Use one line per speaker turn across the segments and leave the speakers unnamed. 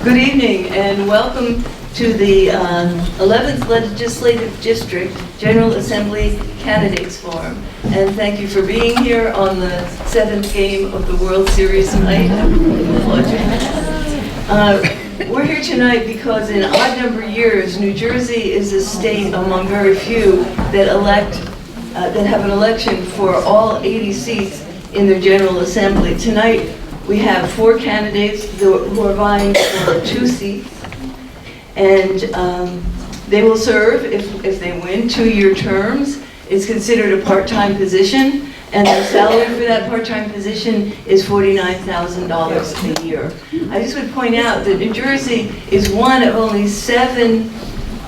Good evening and welcome to the 11th Legislative District General Assembly Candidates Forum. And thank you for being here on the 7th game of the World Series tonight. We're here tonight because in odd number years, New Jersey is a state among very few that have an election for all 80 seats in their General Assembly. Tonight, we have 4 candidates who are vying for 2 seats, and they will serve, if they win, 2-year terms. It's considered a part-time position, and the salary for that part-time position is $49,000 a year. I just would point out that New Jersey is one of only 7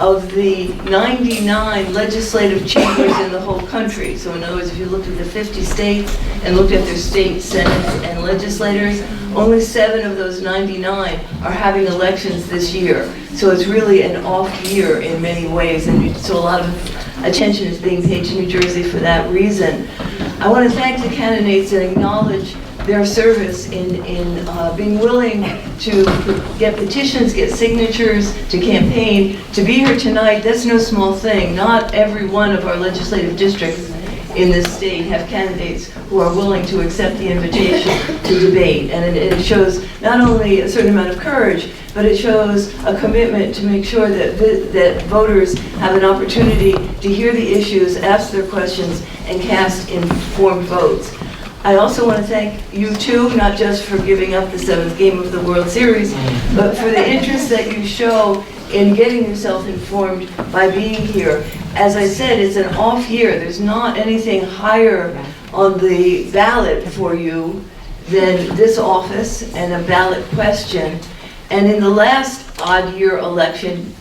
of the 99 legislative chambers in the whole country. So in other words, if you looked at the 50 states and looked at their state senates and legislators, only 7 of those 99 are having elections this year. So it's really an off year in many ways, and so a lot of attention is being paid to New Jersey for that reason. I want to thank the candidates and acknowledge their service in being willing to get petitions, get signatures, to campaign. To be here tonight, that's no small thing. Not every one of our legislative districts in this state have candidates who are willing to accept the invitation to debate. And it shows not only a certain amount of courage, but it shows a commitment to make sure that voters have an opportunity to hear the issues, ask their questions, and cast informed votes. I also want to thank you too, not just for giving up the 7th game of the World Series, but for the interest that you show in getting yourself informed by being here. As I said, it's an off year. There's not anything higher on the ballot for you than this office and a ballot question. And in the last odd year election,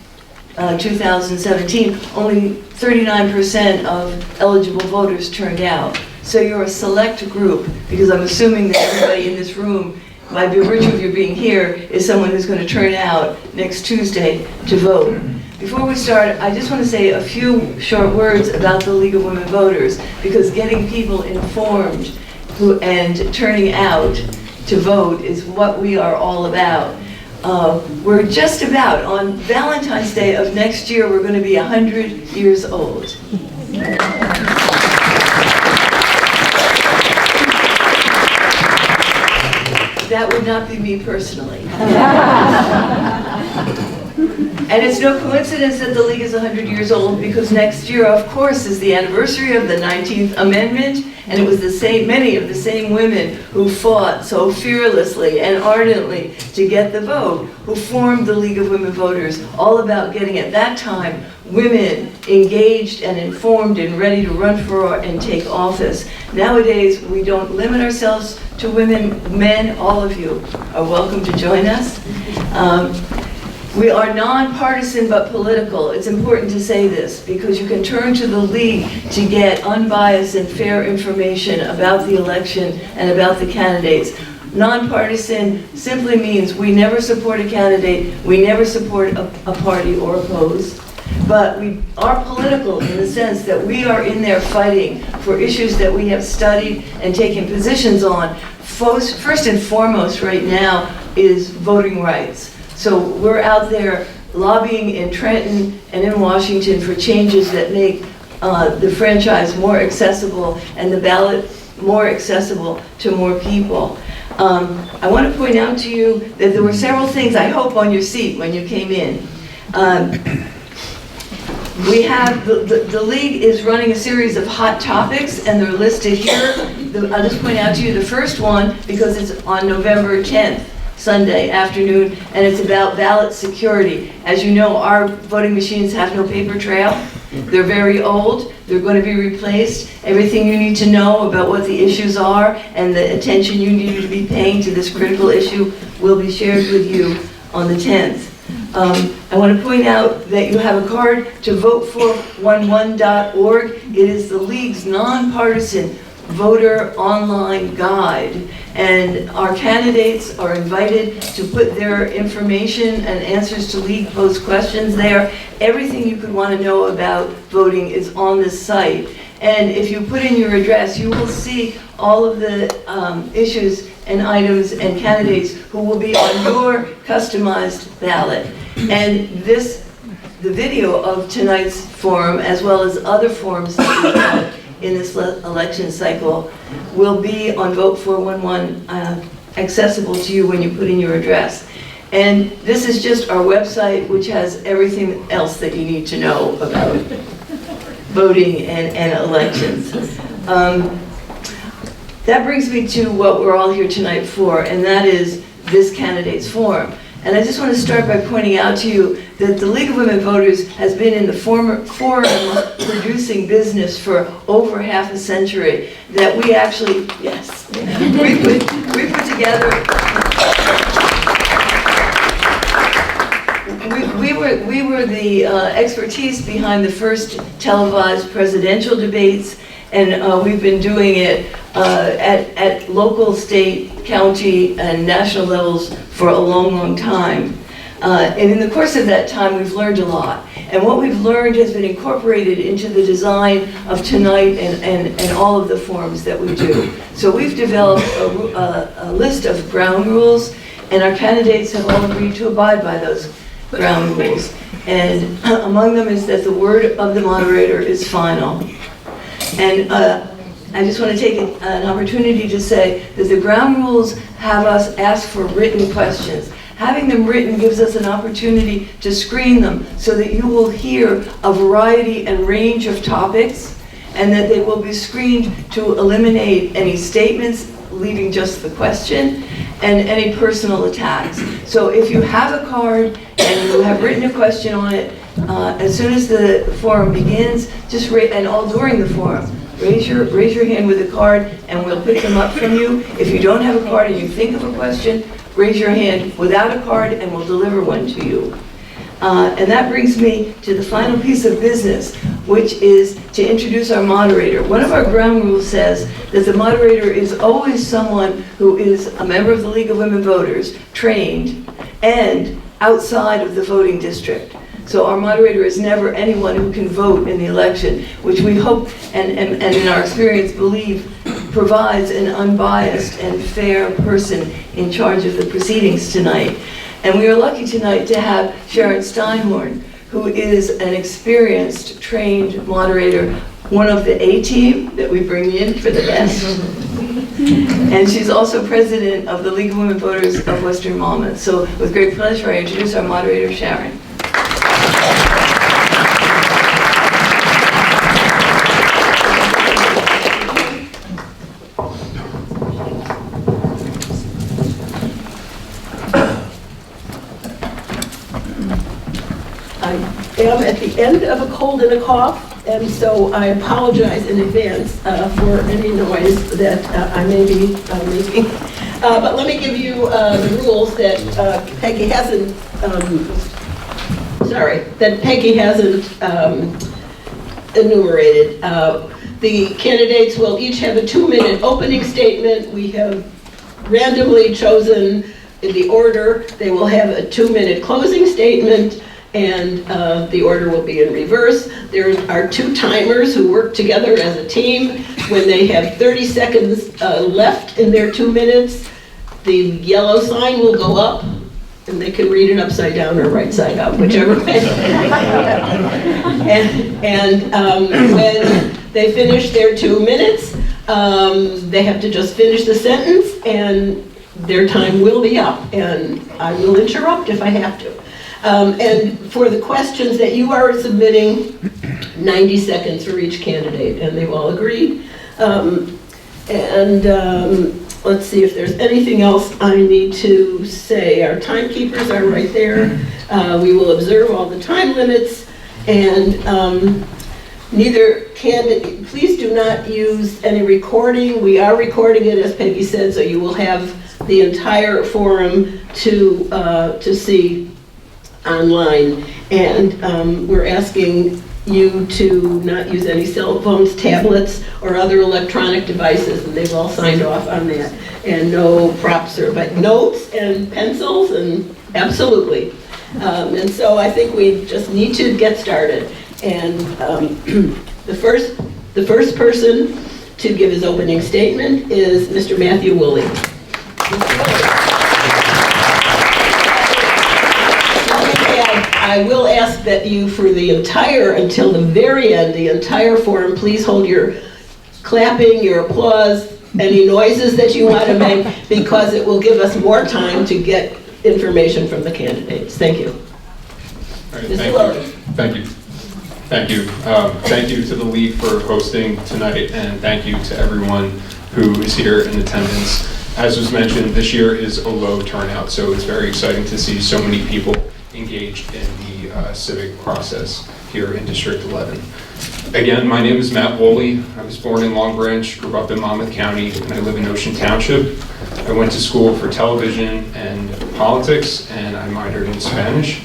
2017, only 39% of eligible voters turned out. So you're a select group, because I'm assuming that everybody in this room, by virtue of your being here, is someone who's going to turn out next Tuesday to vote. Before we start, I just want to say a few short words about the League of Women Voters, because getting people informed and turning out to vote is what we are all about. We're just about, on Valentine's Day of next year, we're going to be 100 years old. That would not be me personally. And it's no coincidence that the League is 100 years old, because next year, of course, is the anniversary of the 19th Amendment, and it was many of the same women who fought so fearlessly and ardently to get the vote, who formed the League of Women Voters, all about getting, at that time, women engaged and informed and ready to run for and take office. Nowadays, we don't limit ourselves to women, men. All of you are welcome to join us. We are nonpartisan but political. It's important to say this, because you can turn to the League to get unbiased and fair information about the election and about the candidates. Nonpartisan simply means we never support a candidate, we never support a party or oppose, but we are political in the sense that we are in there fighting for issues that we have studied and taken positions on. First and foremost right now is voting rights. So we're out there lobbying in Trenton and in Washington for changes that make the franchise more accessible and the ballot more accessible to more people. I want to point out to you that there were several things, I hope, on your seat when you came in. We have, the League is running a series of hot topics, and they're listed here. I'll just point out to you the first one, because it's on November 10th. Sunday afternoon, and it's about ballot security. As you know, our voting machines have no paper trail. They're very old. They're going to be replaced. Everything you need to know about what the issues are and the attention you need to be paying to this critical issue will be shared with you on the 10th. I want to point out that you have a card to vote411.org. It is the League's nonpartisan voter online guide, and our candidates are invited to put their information and answers to League posed questions there. Everything you could want to know about voting is on this site, and if you put in your address, you will see all of the issues and items and candidates who will be on your customized ballot. And the video of tonight's forum, as well as other forums that we have in this election cycle, will be on Vote 411, accessible to you when you put in your address. And this is just our website, which has everything else that you need to know about voting and elections. That brings me to what we're all here tonight for, and that is this candidates forum. And I just want to start by pointing out to you that the League of Women Voters has been in the forum producing business for over half a century, that we actually, yes, we put together, we were the expertise behind the first televised presidential debates, and we've been doing it at local, state, county, and national levels for a long, long time. And in the course of that time, we've learned a lot. And what we've learned has been incorporated into the design of tonight and all of the forums that we do. So we've developed a list of ground rules, and our candidates have all agreed to abide by those ground rules. And among them is that the word of the moderator is final. And I just want to take an opportunity to say that the ground rules have us ask for written questions. Having them written gives us an opportunity to screen them so that you will hear a variety and range of topics, and that they will be screened to eliminate any statements, leaving just the question, and any personal attacks. So if you have a card and you have written a question on it, as soon as the forum begins, just and all during the forum, raise your hand with a card and we'll pick them up from you. If you don't have a card and you think of a question, raise your hand without a card and we'll deliver one to you. And that brings me to the final piece of business, which is to introduce our moderator. One of our ground rules says that the moderator is always someone who is a member of the League of Women Voters, trained, and outside of the voting district. So our moderator is never anyone who can vote in the election, which we hope and in our experience believe provides an unbiased and fair person in charge of the proceedings tonight. And we are lucky tonight to have Sharon Steinhorn, who is an experienced, trained moderator, one of the A-team that we bring in for the best. And she's also president of the League of Women Voters of Western Monmouth. So with great pleasure, I introduce our moderator, Sharon.
I am at the end of a cold and a cough, and so I apologize in advance for any noise that I may be making. But let me give you the rules that Peggy hasn't, enumerated. The candidates will each have a 2-minute opening statement. We have randomly chosen in the order. They will have a 2-minute closing statement, and the order will be in reverse. There are 2 timers who work together as a team. When they have 30 seconds left in their 2 minutes, the yellow sign will go up, and they can read it upside down or right side up, whichever way. and when they finish their 2 minutes, they have to just finish the sentence, and their time will be up, and I will interrupt if I have to. And for the questions that you are submitting, 90 seconds for each candidate, and they've all agreed. Let's see if there's anything else I need to say. Our timekeepers are right there. We will observe all the time limits, and neither candidate, please do not use any recording. We are recording it, as Peggy said, so you will have the entire forum to see online. And we're asking you to not use any cell phones, tablets, or other electronic devices, and they've all signed off on that. And no props, but notes and pencils, and absolutely. And so I think we just need to get started. And the first person to give his opening statement is Mr. Matthew Woolley. I will ask that you, for the entire, until the very end, the entire forum, please hold your clapping, your applause, any noises that you want to make, because it will give us more time to get information from the candidates. Thank you.
All right, thank you. Thank you. Thank you to the League for hosting tonight, and thank you to everyone who is here in attendance. As was mentioned, this year is a low turnout, so it's very exciting to see so many people engaged in the civic process here in District 11. Again, my name is Matt Woolley. I was born in Long Branch, grew up in Monmouth County, and I live in Ocean Township. I went to school for television and politics, and I minored in Spanish.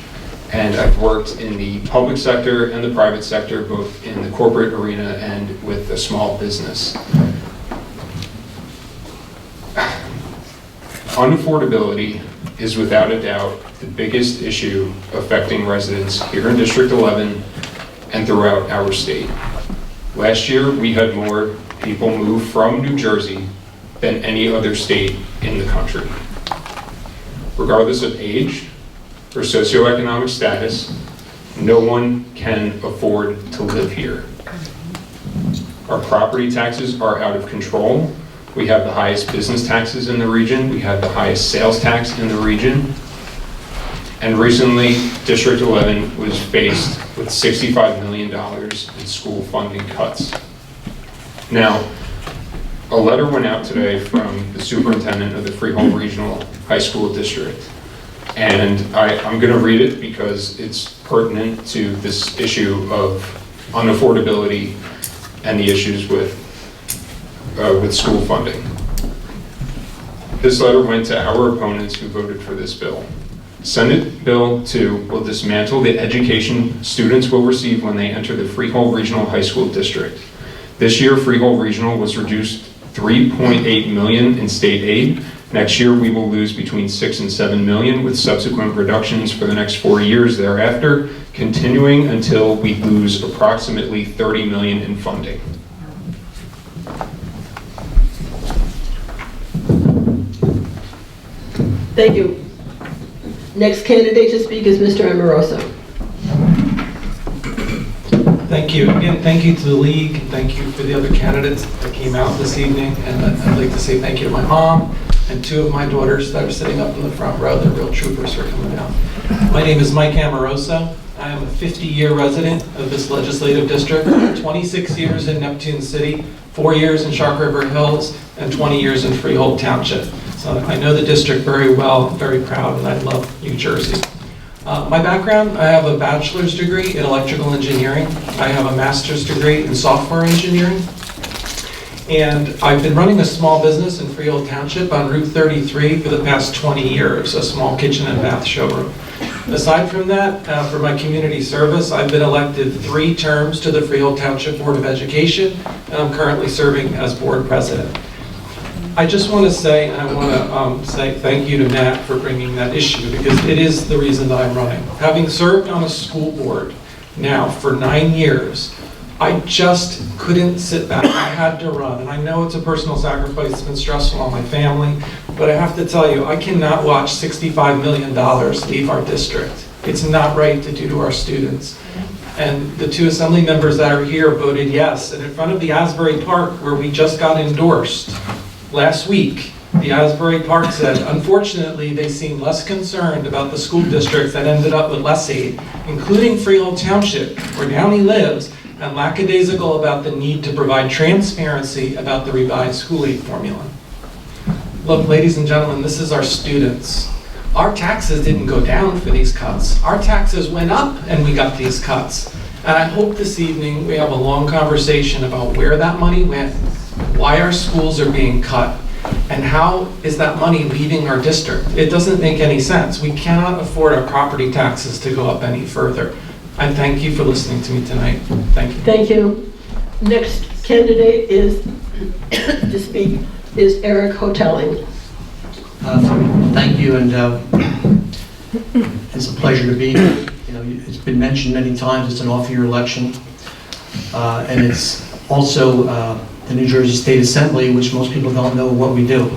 And I've worked in the public sector and the private sector, both in the corporate arena and with a small business. Unaffordability is without a doubt the biggest issue affecting residents here in District 11 and throughout our state. Last year, we had more people move from New Jersey than any other state in the country. Regardless of age or socioeconomic status, no one can afford to live here. Our property taxes are out of control. We have the highest business taxes in the region. We have the highest sales tax in the region. And recently, District 11 was faced with $65 million in school funding cuts. Now, a letter went out today from the superintendent of the Freehold Regional High School District. And I'm going to read it because it's pertinent to this issue of unaffordability and the issues with school funding. This letter went to our opponents who voted for this bill. Senate Bill 2 will dismantle the education students will receive when they enter the Freehold Regional High School District. This year, Freehold Regional was reduced $3.8 million in state aid. Next year, we will lose between $6 and $7 million, with subsequent reductions for the next 4 years thereafter, continuing until we lose approximately $30 million in funding.
Thank you. Next candidate to speak is Mr. Amoroso.
Thank you. Again, thank you to the League. Thank you for the other candidates that came out this evening. And I'd like to say thank you to my mom and two of my daughters that are sitting up in the front row. They're real troopers for coming out. My name is Mike Amoroso. I am a 50-year resident of this legislative district, 26 years in Neptune City, 4 years in Shark River Hills, and 20 years in Freehold Township. So I know the district very well, very proud, and I love New Jersey. My background, I have a bachelor's degree in electrical engineering. I have a master's degree in software engineering. And I've been running a small business in Freehold Township on Route 33 for the past 20 years, a small kitchen and bath showroom. Aside from that, for my community service, I've been elected 3 terms to the Freehold Township Board of Education, and I'm currently serving as board president. I just want to say, and I want to say thank you to Matt for bringing that issue, because it is the reason that I'm running. Having served on a school board now for 9 years, I just couldn't sit back. I had to run, and I know it's a personal sacrifice. It's been stressful on my family, but I have to tell you, I cannot watch $65 million leave our district. It's not right to do to our students. And the 2 assembly members that are here voted yes, and in front of the Asbury Park, where we just got endorsed, last week, the Asbury Park said, unfortunately, they seem less concerned about the school districts that ended up with less aid, including Freehold Township, where Downey lives, and lackadaisical about the need to provide transparency about the revised school aid formula. Look, ladies and gentlemen, this is our students. Our taxes didn't go down for these cuts. Our taxes went up and we got these cuts. And I hope this evening we have a long conversation about where that money went, why our schools are being cut, and how is that money leaving our district. It doesn't make any sense. We cannot afford our property taxes to go up any further. I thank you for listening to me tonight. Thank you.
Thank you. Next candidate is to speak is Eric Hotelling.
Thank you, and it's a pleasure to be here. You know, it's been mentioned many times, it's an off-year election, and it's also the New Jersey State Assembly, which most people don't know what we do,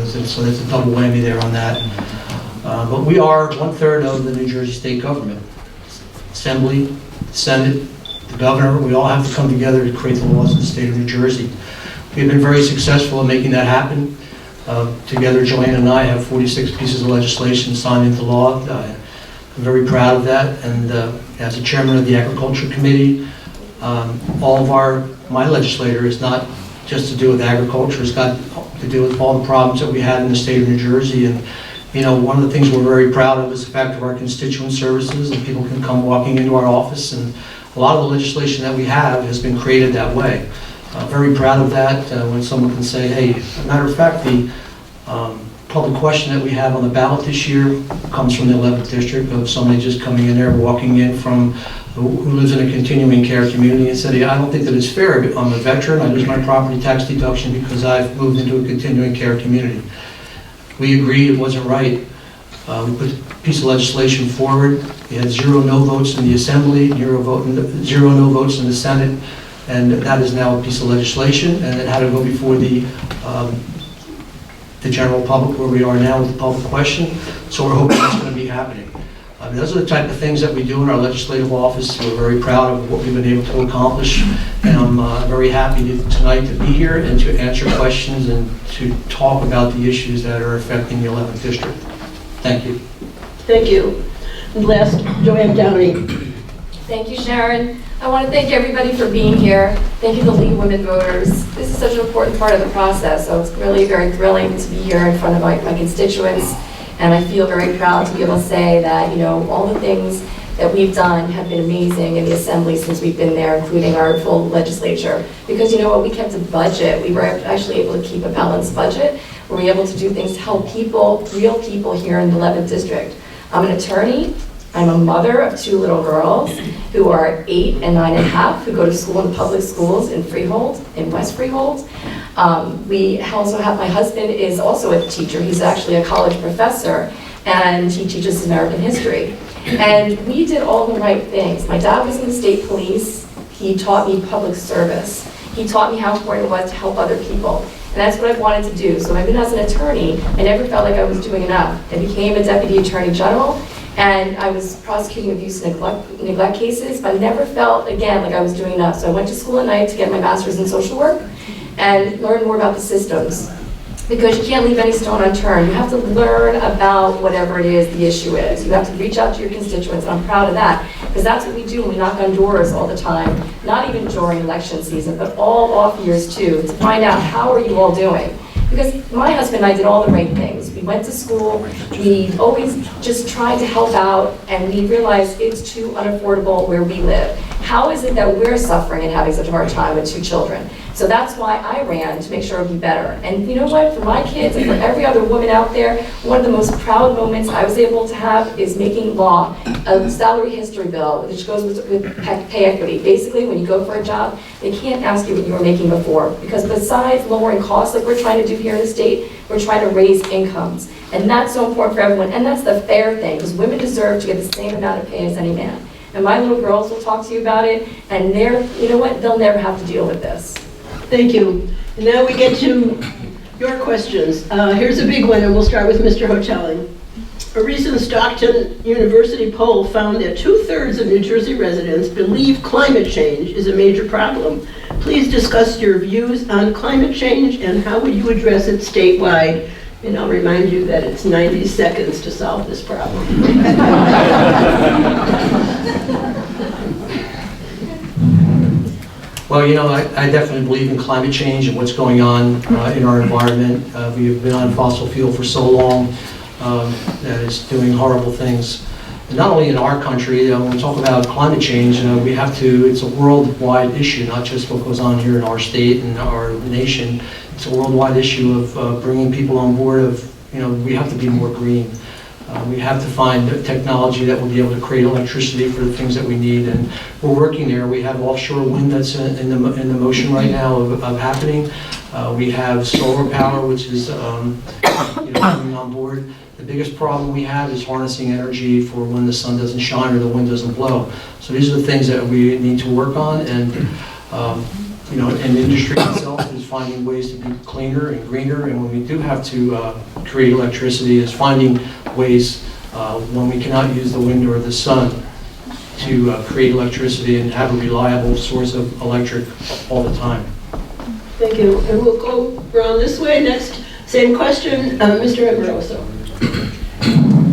so there's a double whammy there on that. But we are 1/3 of the New Jersey state government. Assembly, the Senate, the governor, we all have to come together to create the laws of the state of New Jersey. We've been very successful in making that happen. Together, Joanna and I have 46 pieces of legislation signed into law. I'm very proud of that, and as the chairman of the Agriculture Committee, all of my legislator is not just to do with agriculture, it's got to do with all the problems that we had in the state of New Jersey. And you know, one of the things we're very proud of is the fact of our constituent services, and people can come walking into our office, and a lot of the legislation that we have has been created that way. Very proud of that when someone can say, hey, as a matter of fact, the public question that we have on the ballot this year comes from the 11th district of somebody just coming in there, walking in from who lives in a continuing care community and said, yeah, I don't think that it's fair. I'm a veteran, I lose my property tax deduction because I've moved into a continuing care community. We agreed it wasn't right. We put a piece of legislation forward. We had 0 no votes in the Assembly, 0 no votes in the Senate, and that is now a piece of legislation, and it had to go before the general public, where we are now with the public question. So we're hoping that's going to be happening. Those are the type of things that we do in our legislative office. We're very proud of what we've been able to accomplish, and I'm very happy tonight to be here and to answer questions and to talk about the issues that are affecting the 11th district. Thank you.
Thank you. And last, Joanne Downey.
Thank you, Sharon. I want to thank everybody for being here. Thank you to the League of Women Voters. This is such an important part of the process, so it's really very thrilling to be here in front of my constituents, and I feel very proud to be able to say that, you know, all the things that we've done have been amazing in the Assembly since we've been there, including our full legislature. Because you know what, we kept a budget. We were actually able to keep a balanced budget. We were able to do things to help people, real people here in the 11th district. I'm an attorney. I'm a mother of 2 little girls who are 8 and 9.5, who go to school in public schools in Freehold, in West Freehold. We also have, my husband is also a teacher. He's actually a college professor, and he teaches American history. And we did all the right things. My dad was in the state police. He taught me public service. He taught me how important it was to help other people. And that's what I wanted to do. So even as an attorney, I never felt like I was doing enough. I became a deputy attorney general, and I was prosecuting abuse and neglect cases, but I never felt, again, like I was doing enough. So I went to school at night to get my master's in social work and learn more about the systems. Because you can't leave any stone unturned. You have to learn about whatever it is the issue is. You have to reach out to your constituents, and I'm proud of that, because that's what we do when we knock on doors all the time, not even during election season, but all off years too, to find out how are you all doing. Because my husband and I did all the right things. We went to school, we always just tried to help out, and we realized it's too unaffordable where we live. How is it that we're suffering and having such a hard time with 2 children? So that's why I ran, to make sure it would be better. And you know what, for my kids and for every other woman out there, one of the most proud moments I was able to have is making law a salary history bill, which goes with pay equity. Basically, when you go for a job, they can't ask you what you were making before, because besides lowering costs like we're trying to do here in the state, we're trying to raise incomes. And that's so important for everyone, and that's the fair thing, because women deserve to get the same amount of pay as any man. And my little girls will talk to you about it, and you know what, they'll never have to deal with this.
Thank you. And now we get to your questions. Here's a big one, and we'll start with Mr. Hotelling. A recent Stockton University poll found that 2/3 of New Jersey residents believe climate change is a major problem. Please discuss your views on climate change and how would you address it statewide? And I'll remind you that it's 90 seconds to solve this problem.
Well, you know, I definitely believe in climate change and what's going on in our environment. We have been on fossil fuel for so long that it's doing horrible things. And not only in our country, when we talk about climate change, we have to, it's a worldwide issue, not just what goes on here in our state and our nation. It's a worldwide issue of bringing people on board of, you know, we have to be more green. We have to find technology that will be able to create electricity for the things that we need, and we're working there. We have offshore wind that's in the motion right now of happening. We have solar power, which is coming on board. The biggest problem we have is harnessing energy for when the sun doesn't shine or the wind doesn't blow. So these are the things that we need to work on, and and the industry itself is finding ways to be cleaner and greener, and when we do have to create electricity, is finding ways when we cannot use the wind or the sun to create electricity and have a reliable source of electric all the time.
Thank you. And we'll go around this way. Next, same question, Mr. Amoroso.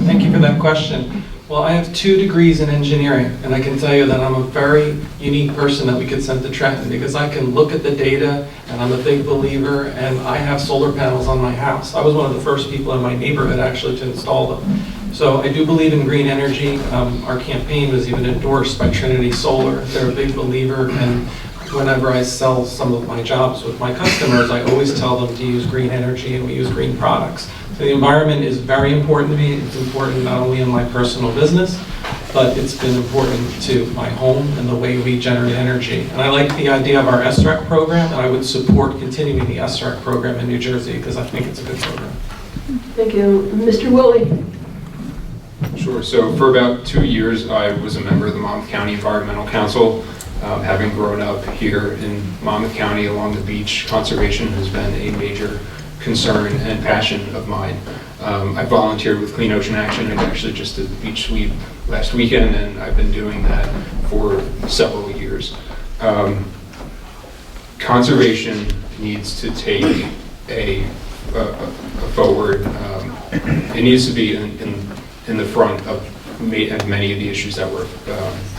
Thank you for that question. Well, I have 2 degrees in engineering, and I can tell you that I'm a very unique person that we could send to Trenton because I can look at the data, and I'm a big believer, and I have solar panels on my house. I was one of the first people in my neighborhood actually to install them. So I do believe in green energy. Our campaign was even endorsed by Trinity Solar. They're a big believer, and whenever I sell some of my jobs with my customers, I always tell them to use green energy, and we use green products. So the environment is very important to me. It's important not only in my personal business, but it's been important to my home and the way we generate energy. And I like the idea of our SREC program, and I would support continuing the SREC program in New Jersey because I think it's a good program.
Thank you. Mr. Woolley.
Sure. So for about 2 years, I was a member of the Monmouth County Environmental Council. Having grown up here in Monmouth County along the beach, conservation has been a major concern and passion of mine. I volunteered with Clean Ocean Action. I actually just did the beach sweep last weekend, and I've been doing that for several years. Conservation needs to take a forward, it needs to be in the front of many of the issues that we're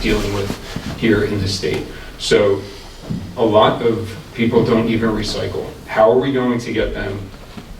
dealing with here in the state. So a lot of people don't even recycle. How are we going to get them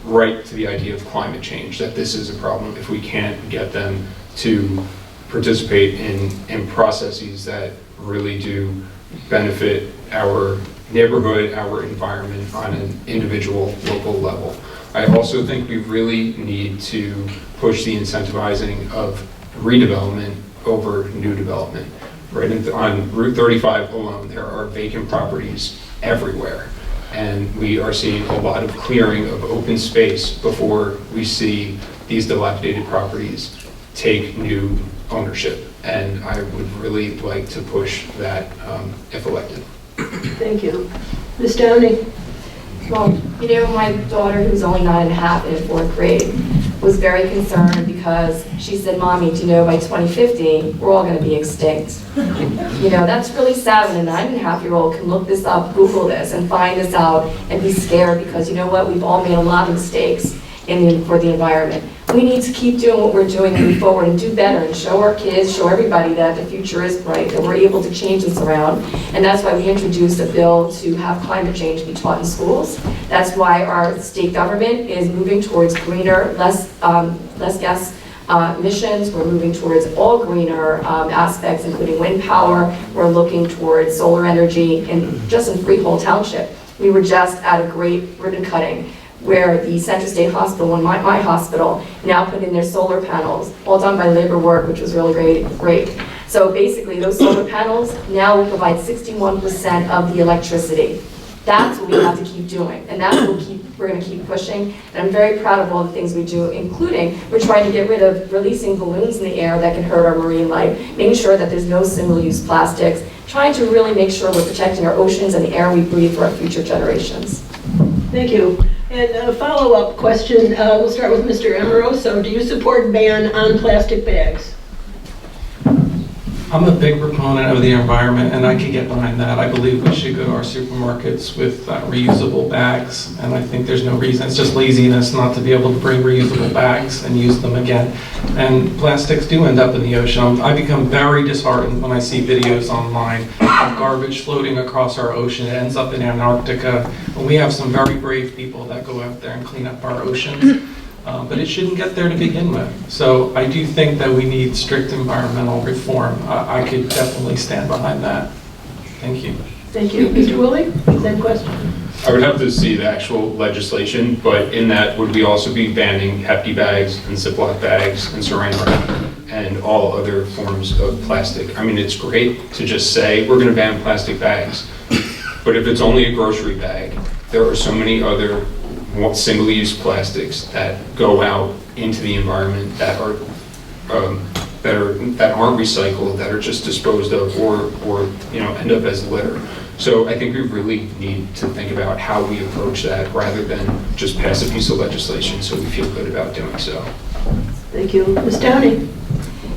right to the idea of climate change, that this is a problem, if we can't get them to participate in processes that really do benefit our neighborhood, our environment on an individual, local level? I also think we really need to push the incentivizing of redevelopment over new development. Right on Route 35 alone, there are vacant properties everywhere. And we are seeing a lot of clearing of open space before we see these dilapidated properties take new ownership. And I would really like to push that if elected.
Thank you. Ms. Downey.
Well, you know, my daughter, who's only 9 and a half and in 4th grade, was very concerned because she said, Mommy, do you know by 2050, we're all going to be extinct? You know, that's really sad when a 9-and-a-half-year-old can look this up, Google this, and find this out and be scared because, you know what, we've all made a lot of mistakes for the environment. We need to keep doing what we're doing and move forward and do better and show our kids, show everybody that the future is bright, that we're able to change this around. And that's why we introduced a bill to have climate change be taught in schools. That's why our state government is moving towards greener, less gas emissions. We're moving towards all greener aspects, including wind power. We're looking towards solar energy, and just in Freehold Township, we were just at a great ribbon cutting where the Central State Hospital, and my hospital, now put in their solar panels, all done by labor work, which was really great. So basically, those solar panels now will provide 61% of the electricity. That's what we have to keep doing, and that's what we're going to keep pushing. And I'm very proud of all the things we do, including we're trying to get rid of releasing balloons in the air that can hurt our marine life, making sure that there's no single-use plastics, trying to really make sure we're protecting our oceans and the air we breathe for our future generations.
Thank you. And a follow-up question, we'll start with Mr. Amoroso. Do you support ban on plastic bags?
I'm a big proponent of the environment, and I can get behind that. I believe we should go to our supermarkets with reusable bags, and I think there's no reason, it's just laziness not to be able to bring reusable bags and use them again. And plastics do end up in the ocean. I become very disheartened when I see videos online of garbage floating across our ocean. It ends up in Antarctica, and we have some very brave people that go out there and clean up our oceans. But it shouldn't get there to begin with. So I do think that we need strict environmental reform. I could definitely stand behind that. Thank you.
Thank you. Mr. Woolley, same question.
I would have to see the actual legislation, but in that, would we also be banning Hefty bags and Ziploc bags and saran wrap and all other forms of plastic? I mean, it's great to just say, we're going to ban plastic bags. But if it's only a grocery bag, there are so many other single-use plastics that go out into the environment that aren't recycled, that are just disposed of, or end up as litter. So I think we really need to think about how we approach that rather than just pass a piece of legislation so we feel good about doing so.
Thank you. Ms. Downey.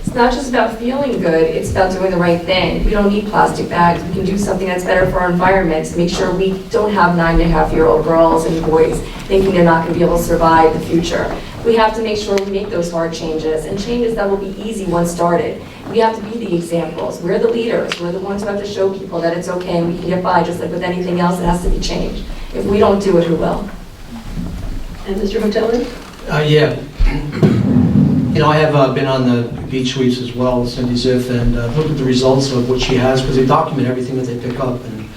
It's not just about feeling good, it's about doing the right thing. We don't need plastic bags. We can do something that's better for our environment to make sure we don't have 9.5-year-old girls and boys thinking they're not going to be able to survive the future. We have to make sure we make those hard changes, and changes that will be easy once started. We have to be the examples. We're the leaders. We're the ones who have to show people that it's okay and we can get by, just like with anything else that has to be changed. If we don't do it, who will?
And Mr. Hotelli?
Yeah. You know, I have been on the beach sweeps as well, Cindy Ziff, and looked at the results of what she has, because they document everything that they pick up. And,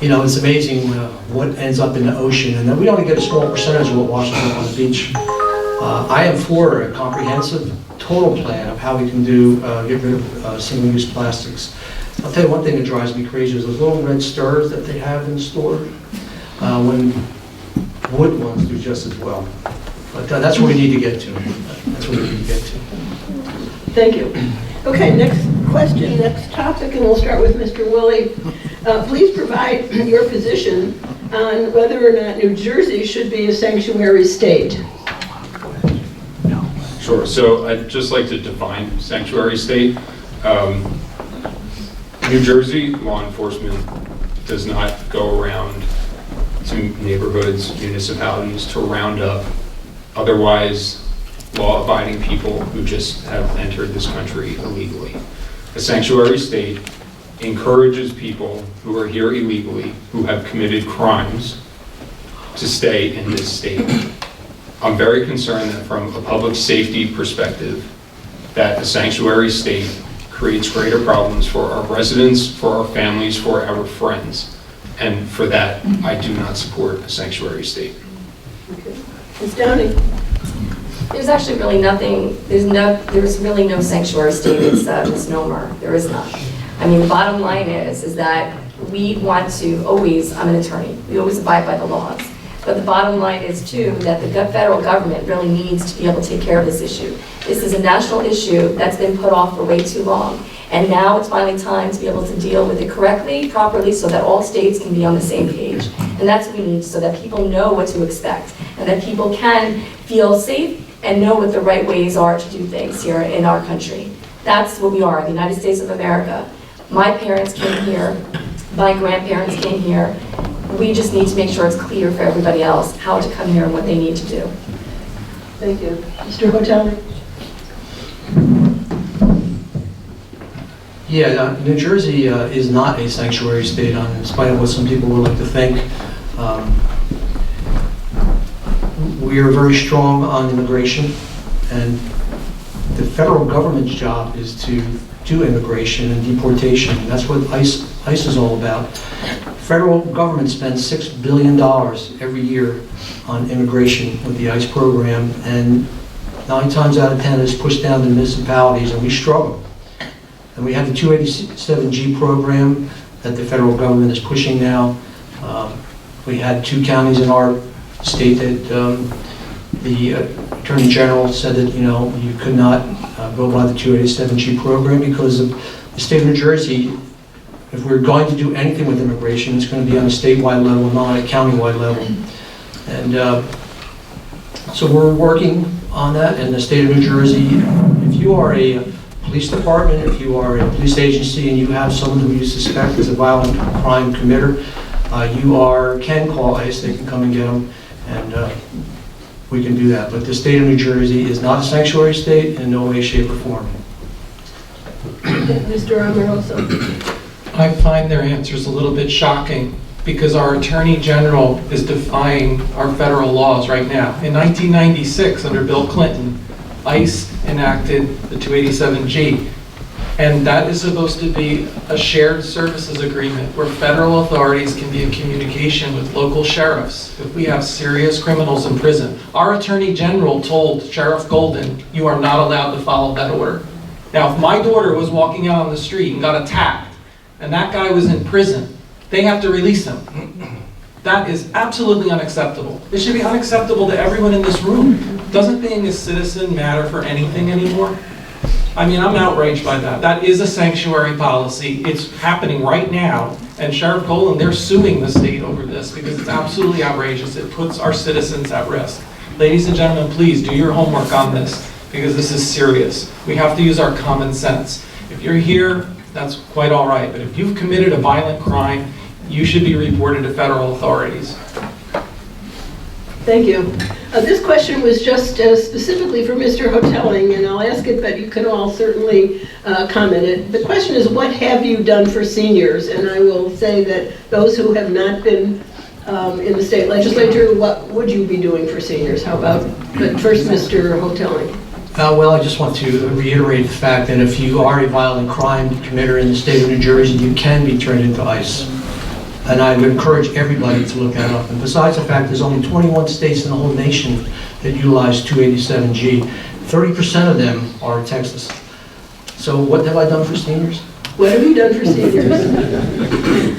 you know, it's amazing what ends up in the ocean, and then we only get a small percentage of what washes up on the beach. I am for a comprehensive, total plan of how we can get rid of single-use plastics. I'll tell you one thing that drives me crazy is those little red stirrers that they have in the store, when wood ones do just as well. But that's where we need to get to. That's where we need to get to.
Thank you. Okay, next question, next topic, and we'll start with Mr. Woolley. Please provide your position on whether or not New Jersey should be a sanctuary state.
Sure, so I'd just like to define sanctuary state. New Jersey law enforcement does not go around to neighborhoods, municipalities to round up otherwise law-abiding people who just have entered this country illegally. A sanctuary state encourages people who are here illegally, who have committed crimes, to stay in this state. I'm very concerned that from a public safety perspective, that a sanctuary state creates greater problems for our residents, for our families, for our friends. And for that, I do not support a sanctuary state.
Okay. Ms. Downey?
There's actually really nothing, there's really no sanctuary state. It's a misnomer. There is none. I mean, the bottom line is that we want to always, I'm an attorney, we always abide by the laws. But the bottom line is too, that the federal government really needs to be able to take care of this issue. This is a national issue that's been put off for way too long. And now it's finally time to be able to deal with it correctly, properly, so that all states can be on the same page. And that's what we need, so that people know what to expect, and that people can feel safe and know what the right ways are to do things here in our country. That's what we are, the United States of America. My parents came here, my grandparents came here. We just need to make sure it's clear for everybody else how to come here and what they need to do.
Thank you. Mr. Hotelli?
Yeah, New Jersey is not a sanctuary state, in spite of what some people would like to think. We are very strong on immigration, and the federal government's job is to do immigration and deportation. And that's what ICE is all about. Federal government spends $6 billion every year on immigration with the ICE program, and 9 times out of 10 is pushed down to municipalities, and we struggle. And we have the 287G program that the federal government is pushing now. We had 2 counties in our state that the Attorney General said that, you know, you could not go by the 287G program because of the state of New Jersey. If we're going to do anything with immigration, it's going to be on a statewide level, not a countywide level. And so we're working on that in the state of New Jersey. If you are a police department, if you are a police agency and you have someone who you suspect is a violent crime committer, you can call ICE, they can come and get them, and we can do that. But the state of New Jersey is not a sanctuary state in no way, shape, or form.
Mr. Omarosa?
I find their answers a little bit shocking because our Attorney General is defying our federal laws right now. In 1996, under Bill Clinton, ICE enacted the 287G, and that is supposed to be a shared services agreement where federal authorities can be in communication with local sheriffs if we have serious criminals in prison. Our Attorney General told Sheriff Golden, you are not allowed to follow that order. Now, if my daughter was walking out on the street and got attacked, and that guy was in prison, they have to release him. That is absolutely unacceptable. It should be unacceptable to everyone in this room. Doesn't being a citizen matter for anything anymore? I mean, I'm outraged by that. That is a sanctuary policy. It's happening right now, and Sheriff Golden, they're suing the state over this because it's absolutely outrageous. It puts our citizens at risk. Ladies and gentlemen, please do your homework on this. because this is serious. We have to use our common sense. If you're here, that's quite all right, but if you've committed a violent crime, you should be reported to federal authorities.
Thank you. This question was just specifically for Mr. Hotelling, and I'll ask it, but you can all certainly comment it. The question is, what have you done for seniors? And I will say that those who have not been in the state legislature, what would you be doing for seniors? How about, but first, Mr. Hotelling.
Well, I just want to reiterate the fact that if you are a violent crime committer in the state of New Jersey, you can be turned into ICE. And I would encourage everybody to look that up. And besides the fact there's only 21 states in the whole nation that utilize 287G, 30% of them are in Texas. So what have I done for seniors?
What have you done for seniors?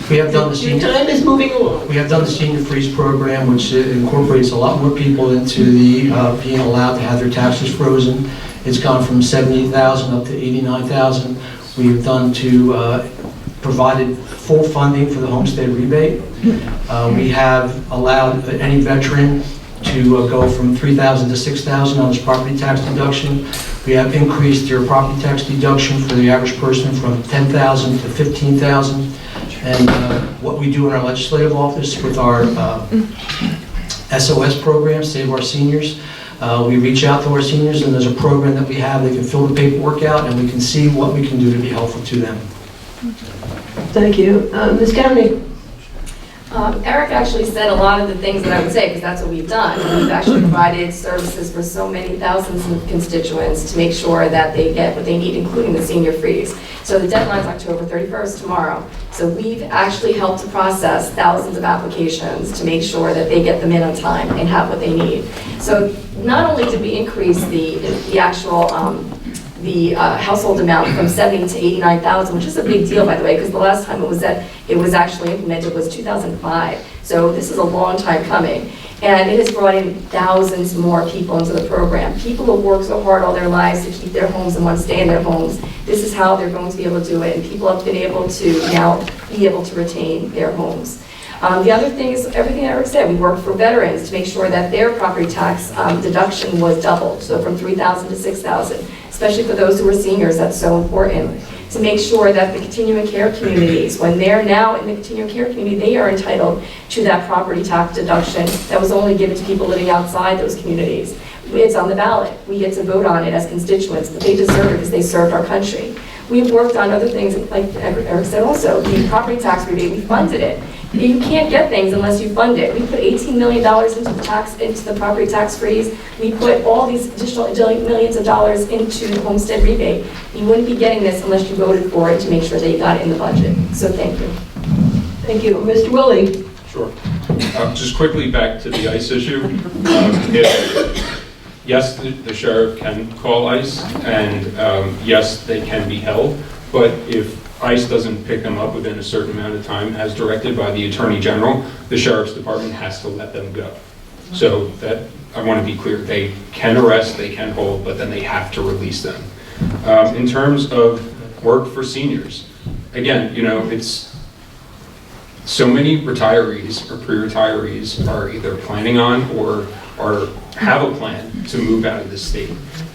We have done the
Your
senior.
time is moving along.
We have done the Senior Freeze program, which incorporates a lot more people into the being allowed to have their taxes frozen. It's gone from 70,000 up to 89,000. We've done provided full funding for the homestead rebate. We have allowed any veteran to go from $3,000 to $6,000 on his property tax deduction. We have increased their property tax deduction for the average person from $10,000 to $15,000. And what we do in our legislative office with our SOS program, Save Our Seniors, we reach out to our seniors, and there's a program that we have. They can fill the paperwork out, and we can see what we can do to be helpful to them.
Thank you. Ms. Downey.
Eric actually said a lot of the things that I would say, because that's what we've done. We've actually provided services for so many thousands of constituents to make sure that they get what they need, including the senior freeze. So the deadline's October 31st, tomorrow. So we've actually helped to process thousands of applications to make sure that they get them in on time and have what they need. So not only did we increase the actual household amount from 70 to 89,000, which is a big deal, by the way, because the last time it was actually implemented was 2005. So this is a long time coming. And it has brought in thousands more people into the program. People who work so hard all their lives to keep their homes and want to stay in their homes, this is how they're going to be able to do it. And people have been able to now be able to retain their homes. The other thing is everything Eric said. We worked for veterans to make sure that their property tax deduction was doubled, so from $3,000 to $6,000, especially for those who are seniors. That's so important to make sure that the continuing care communities, when they're now in the continuing care community, they are entitled to that property tax deduction that was only given to people living outside those communities. It's on the ballot. We get to vote on it as constituents, but they deserve it because they served our country. We've worked on other things, like Eric said also, the property tax rebate, we funded it. You can't get things unless you fund it. We put $18 million into the property tax freeze. We put all these additional millions of dollars into the homestead rebate. You wouldn't be getting this unless you voted for it to make sure that you got it in the budget. So thank you.
Thank you. Mr. Willie.
Sure. Just quickly back to the ICE issue. Yes, the sheriff can call ICE, and yes, they can be held, but if ICE doesn't pick them up within a certain amount of time, as directed by the Attorney General, the Sheriff's Department has to let them go. So that, I want to be clear, they can arrest, they can hold, but then they have to release them. In terms of work for seniors, again, you know, it's so many retirees or pre-retirees are either planning on or have a plan to move out of this state.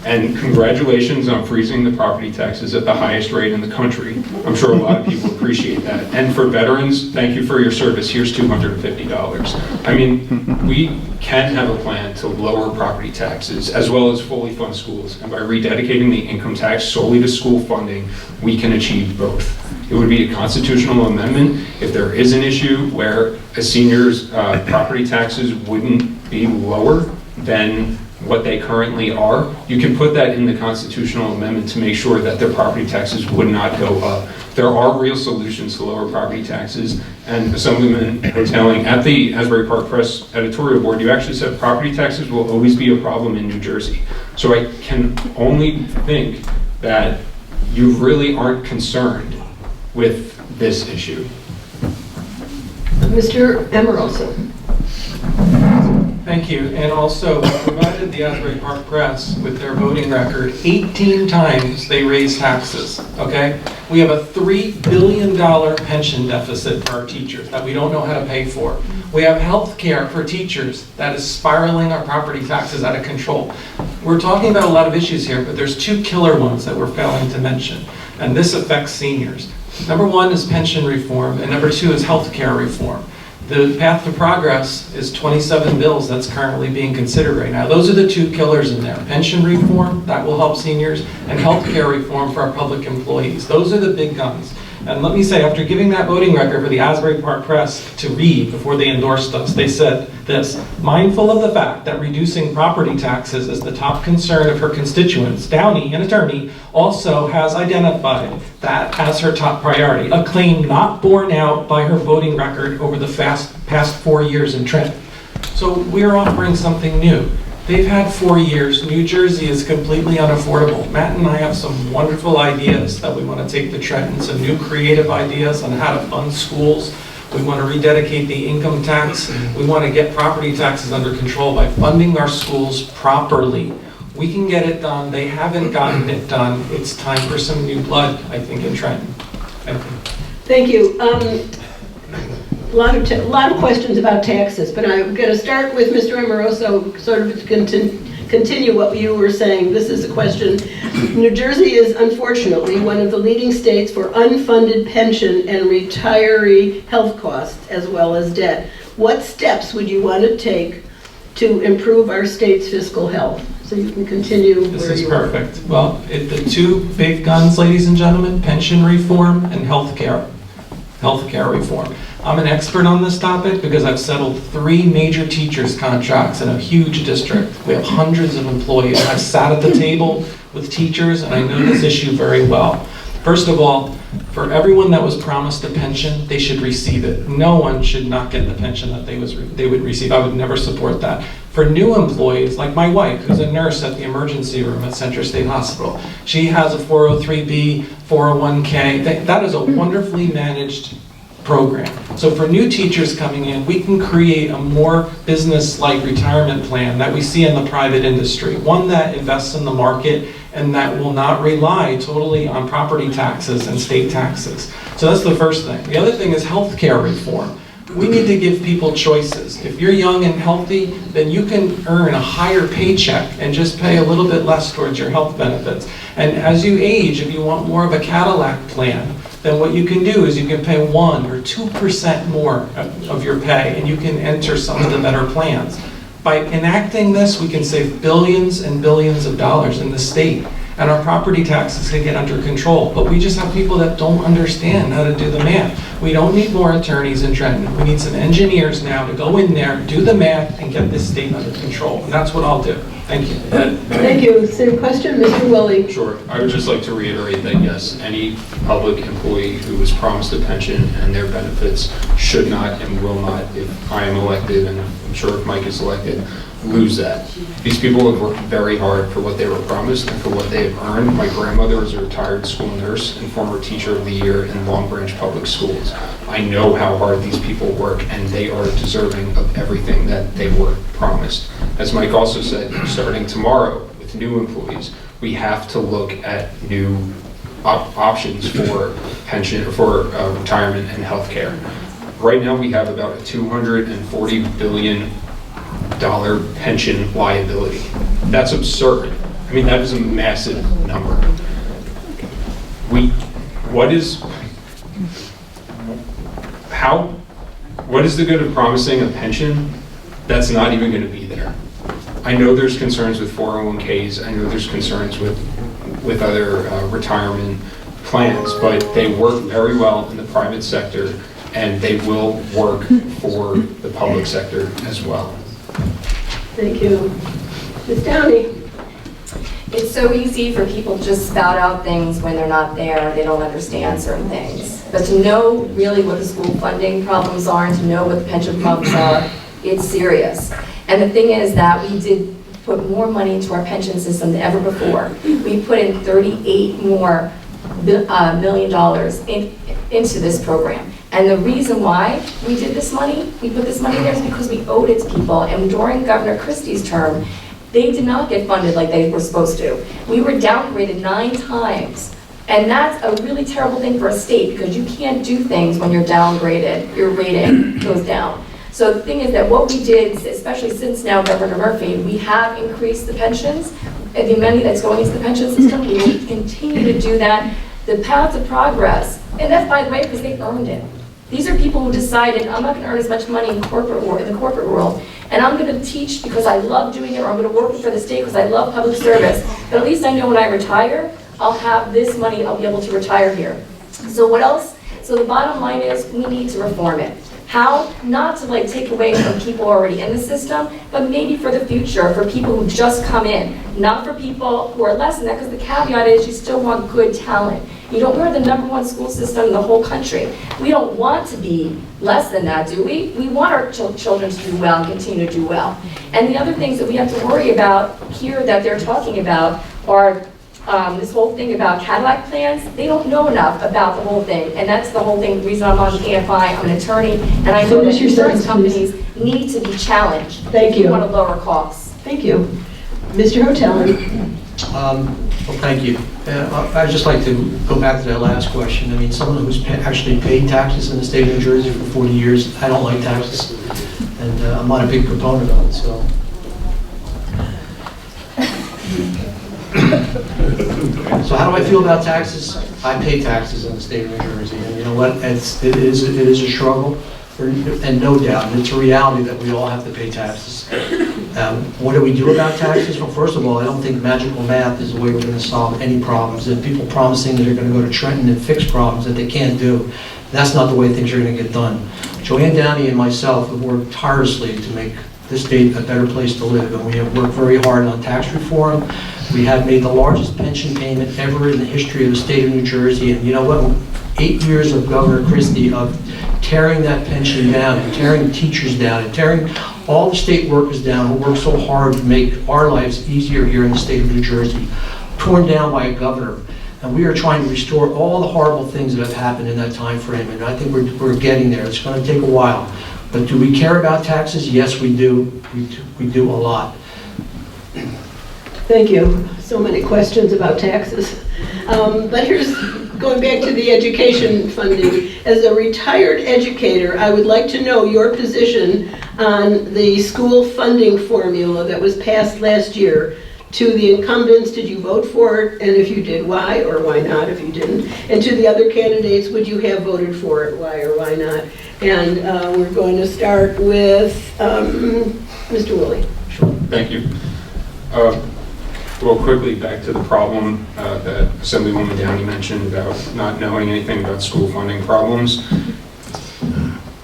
And congratulations on freezing the property taxes at the highest rate in the country. I'm sure a lot of people appreciate that. And for veterans, thank you for your service. Here's $250. I mean, we can have a plan to lower property taxes as well as fully fund schools. And by rededicating the income tax solely to school funding, we can achieve both. It would be a constitutional amendment if there is an issue where a senior's property taxes wouldn't be lower than what they currently are. You can put that in the constitutional amendment to make sure that their property taxes would not go up. There are real solutions to lower property taxes, and Assemblyman Hotelling, at the Asbury Park Press editorial board, you actually said property taxes will always be a problem in New Jersey. So I can only think that you really aren't concerned with this issue.
Mr. Emeraldson.
Thank you. And also, we provided the Asbury Park Press with their voting record. 18 times they raised taxes, okay? We have a $3 billion pension deficit for our teachers that we don't know how to pay for. We have health care for teachers that is spiraling our property taxes out of control. We're talking about a lot of issues here, but there's two killer ones that we're failing to mention, and this affects seniors. Number one is pension reform, and number two is health care reform. The path to progress is 27 bills that's currently being considered right now. Those are the two killers in there. Pension reform, that will help seniors, and healthcare reform for our public employees. Those are the big guns. And let me say, after giving that voting record for the Asbury Park Press to read before they endorsed us, they said this: mindful of the fact that reducing property taxes is the top concern of her constituents, Downey, an attorney, also has identified that as her top priority, a claim not borne out by her voting record over the past 4 years in Trenton. So we're offering something new. They've had 4 years. New Jersey is completely unaffordable. Matt and I have some wonderful ideas that we want to take to Trenton, some new creative ideas on how to fund schools. We want to rededicate the income tax. We want to get property taxes under control by funding our schools properly. We can get it done. They haven't gotten it done. It's time for some new blood, I think, in Trenton. Thank you.
Thank you. A lot of questions about taxes, but I'm going to start with Mr. Amoroso, sort of to continue what you were saying. This is a question. New Jersey is unfortunately one of the leading states for unfunded pension and retiree health costs, as well as debt. What steps would you want to take to improve our state's fiscal health? So you can continue.
This is perfect. Well, the two big guns, ladies and gentlemen: pension reform and healthcare reform. I'm an expert on this topic because I've settled 3 major teachers' contracts in a huge district. We have hundreds of employees. I've sat at the table with teachers, and I know this issue very well. First of all, for everyone that was promised a pension, they should receive it. No one should not get the pension that they would receive. I would never support that. For new employees, like my wife, who's a nurse at the emergency room at Central State Hospital, she has a 403B, 401k. That is a wonderfully managed program. So for new teachers coming in, we can create a more business-like retirement plan that we see in the private industry, one that invests in the market and that will not rely totally on property taxes and state taxes. So that's the first thing. The other thing is healthcare reform. We need to give people choices. If you're young and healthy, then you can earn a higher paycheck and just pay a little bit less towards your health benefits. And as you age, if you want more of a Cadillac plan, then what you can do is you can pay 1 or 2% more of your pay, and you can enter some of the better plans. By enacting this, we can save billions and billions of dollars in the state, and our property taxes can get under control. But we just have people that don't understand how to do the math. We don't need more attorneys in Trenton. We need some engineers now to go in there, do the math, and get this state under control. And that's what I'll do. Thank you.
Thank you. Same question, Mr. Willie.
Sure. I would just like to reiterate that yes, any public employee who was promised a pension and their benefits should not and will not, if I am elected, and I'm sure if Mike is elected, lose that. These people have worked very hard for what they were promised and for what they have earned. My grandmother is a retired school nurse and former teacher of the year in Long Branch Public Schools. I know how hard these people work, and they are deserving of everything that they were promised. As Mike also said, starting tomorrow with new employees, we have to look at new options for pension, for retirement and health care. Right now we have about a $240 billion pension liability. That's absurd. I mean, that is a massive number. What is the good of promising a pension that's not even going to be there? I know there's concerns with 401ks. I know there's concerns with other retirement plans, but they work very well in the private sector, and they will work for the public sector as well.
Thank you. Ms. Downey.
It's so easy for people to just spout out things when they're not there, they don't understand certain things. But to know really what the school funding problems are and to know what the pension problems are, it's serious. And the thing is that we did put more money into our pension system than ever before. We put in $38 more million into this program. And the reason why we did this money, we put this money there is because we owed it to people. And during Governor Christie's term, they did not get funded like they were supposed to. We were downgraded 9 times. And that's a really terrible thing for a state because you can't do things when you're downgraded. Your rating goes down. So the thing is that what we did, especially since now Governor Murphy, we have increased the pensions. And the money that's going into the pension system, we will continue to do that. The path to progress, and that's by the way because they earned it. These are people who decided, I'm not going to earn as much money in the corporate world, and I'm going to teach because I love doing it, or I'm going to work for the state because I love public service. But at least I know when I retire, I'll have this money, I'll be able to retire here. So what else? So the bottom line is we need to reform it. How? Not to like take away from people already in the system, but maybe for the future, for people who just come in. Not for people who are less than that, because the caveat is you still want good talent. We're the #1 school system in the whole country. We don't want to be less than that, do we? We want our children to do well and continue to do well. And the other things that we have to worry about here that they're talking about are this whole thing about Cadillac plans. They don't know enough about the whole thing. And that's the whole thing, the reason I'm on AFI, I'm an attorney, and I know that insurance companies need to be challenged.
Thank you.
We want to lower costs.
Thank you. Mr. Hotelli.
Well, thank you. I'd just like to go back to that last question. I mean, someone who's actually paid taxes in the state of New Jersey for 40 years, I don't like taxes, and I'm not a big proponent of it, so. So how do I feel about taxes? I pay taxes in the state of New Jersey, and you know what? It is a struggle, and no doubt, it's a reality that we all have to pay taxes. What do we do about taxes? Well, first of all, I don't think magical math is the way we're going to solve any problems. And people promising that they're going to go to Trenton and fix problems that they can't do, that's not the way things are going to get done. Joanne Downey and myself have worked tirelessly to make this state a better place to live, and we have worked very hard on tax reform. We have made the largest pension payment ever in the history of the state of New Jersey, and you know what? 8 years of Governor Christie of tearing that pension down, and tearing teachers down, and tearing all the state workers down who work so hard to make our lives easier here in the state of New Jersey, torn down by a governor. And we are trying to restore all the horrible things that have happened in that time frame, and I think we're getting there. It's going to take a while. But do we care about taxes? Yes, we do. We do a lot.
Thank you. So many questions about taxes. But here's, going back to the education funding. As a retired educator, I would like to know your position on the school funding formula that was passed last year. To the incumbents, did you vote for it? And if you did, why or why not if you didn't? And to the other candidates, would you have voted for it? Why or why not? And we're going to start with Mr. Woolley.
Sure. Thank you. Well, quickly back to the problem that Assemblywoman Downey mentioned about not knowing anything about school funding problems.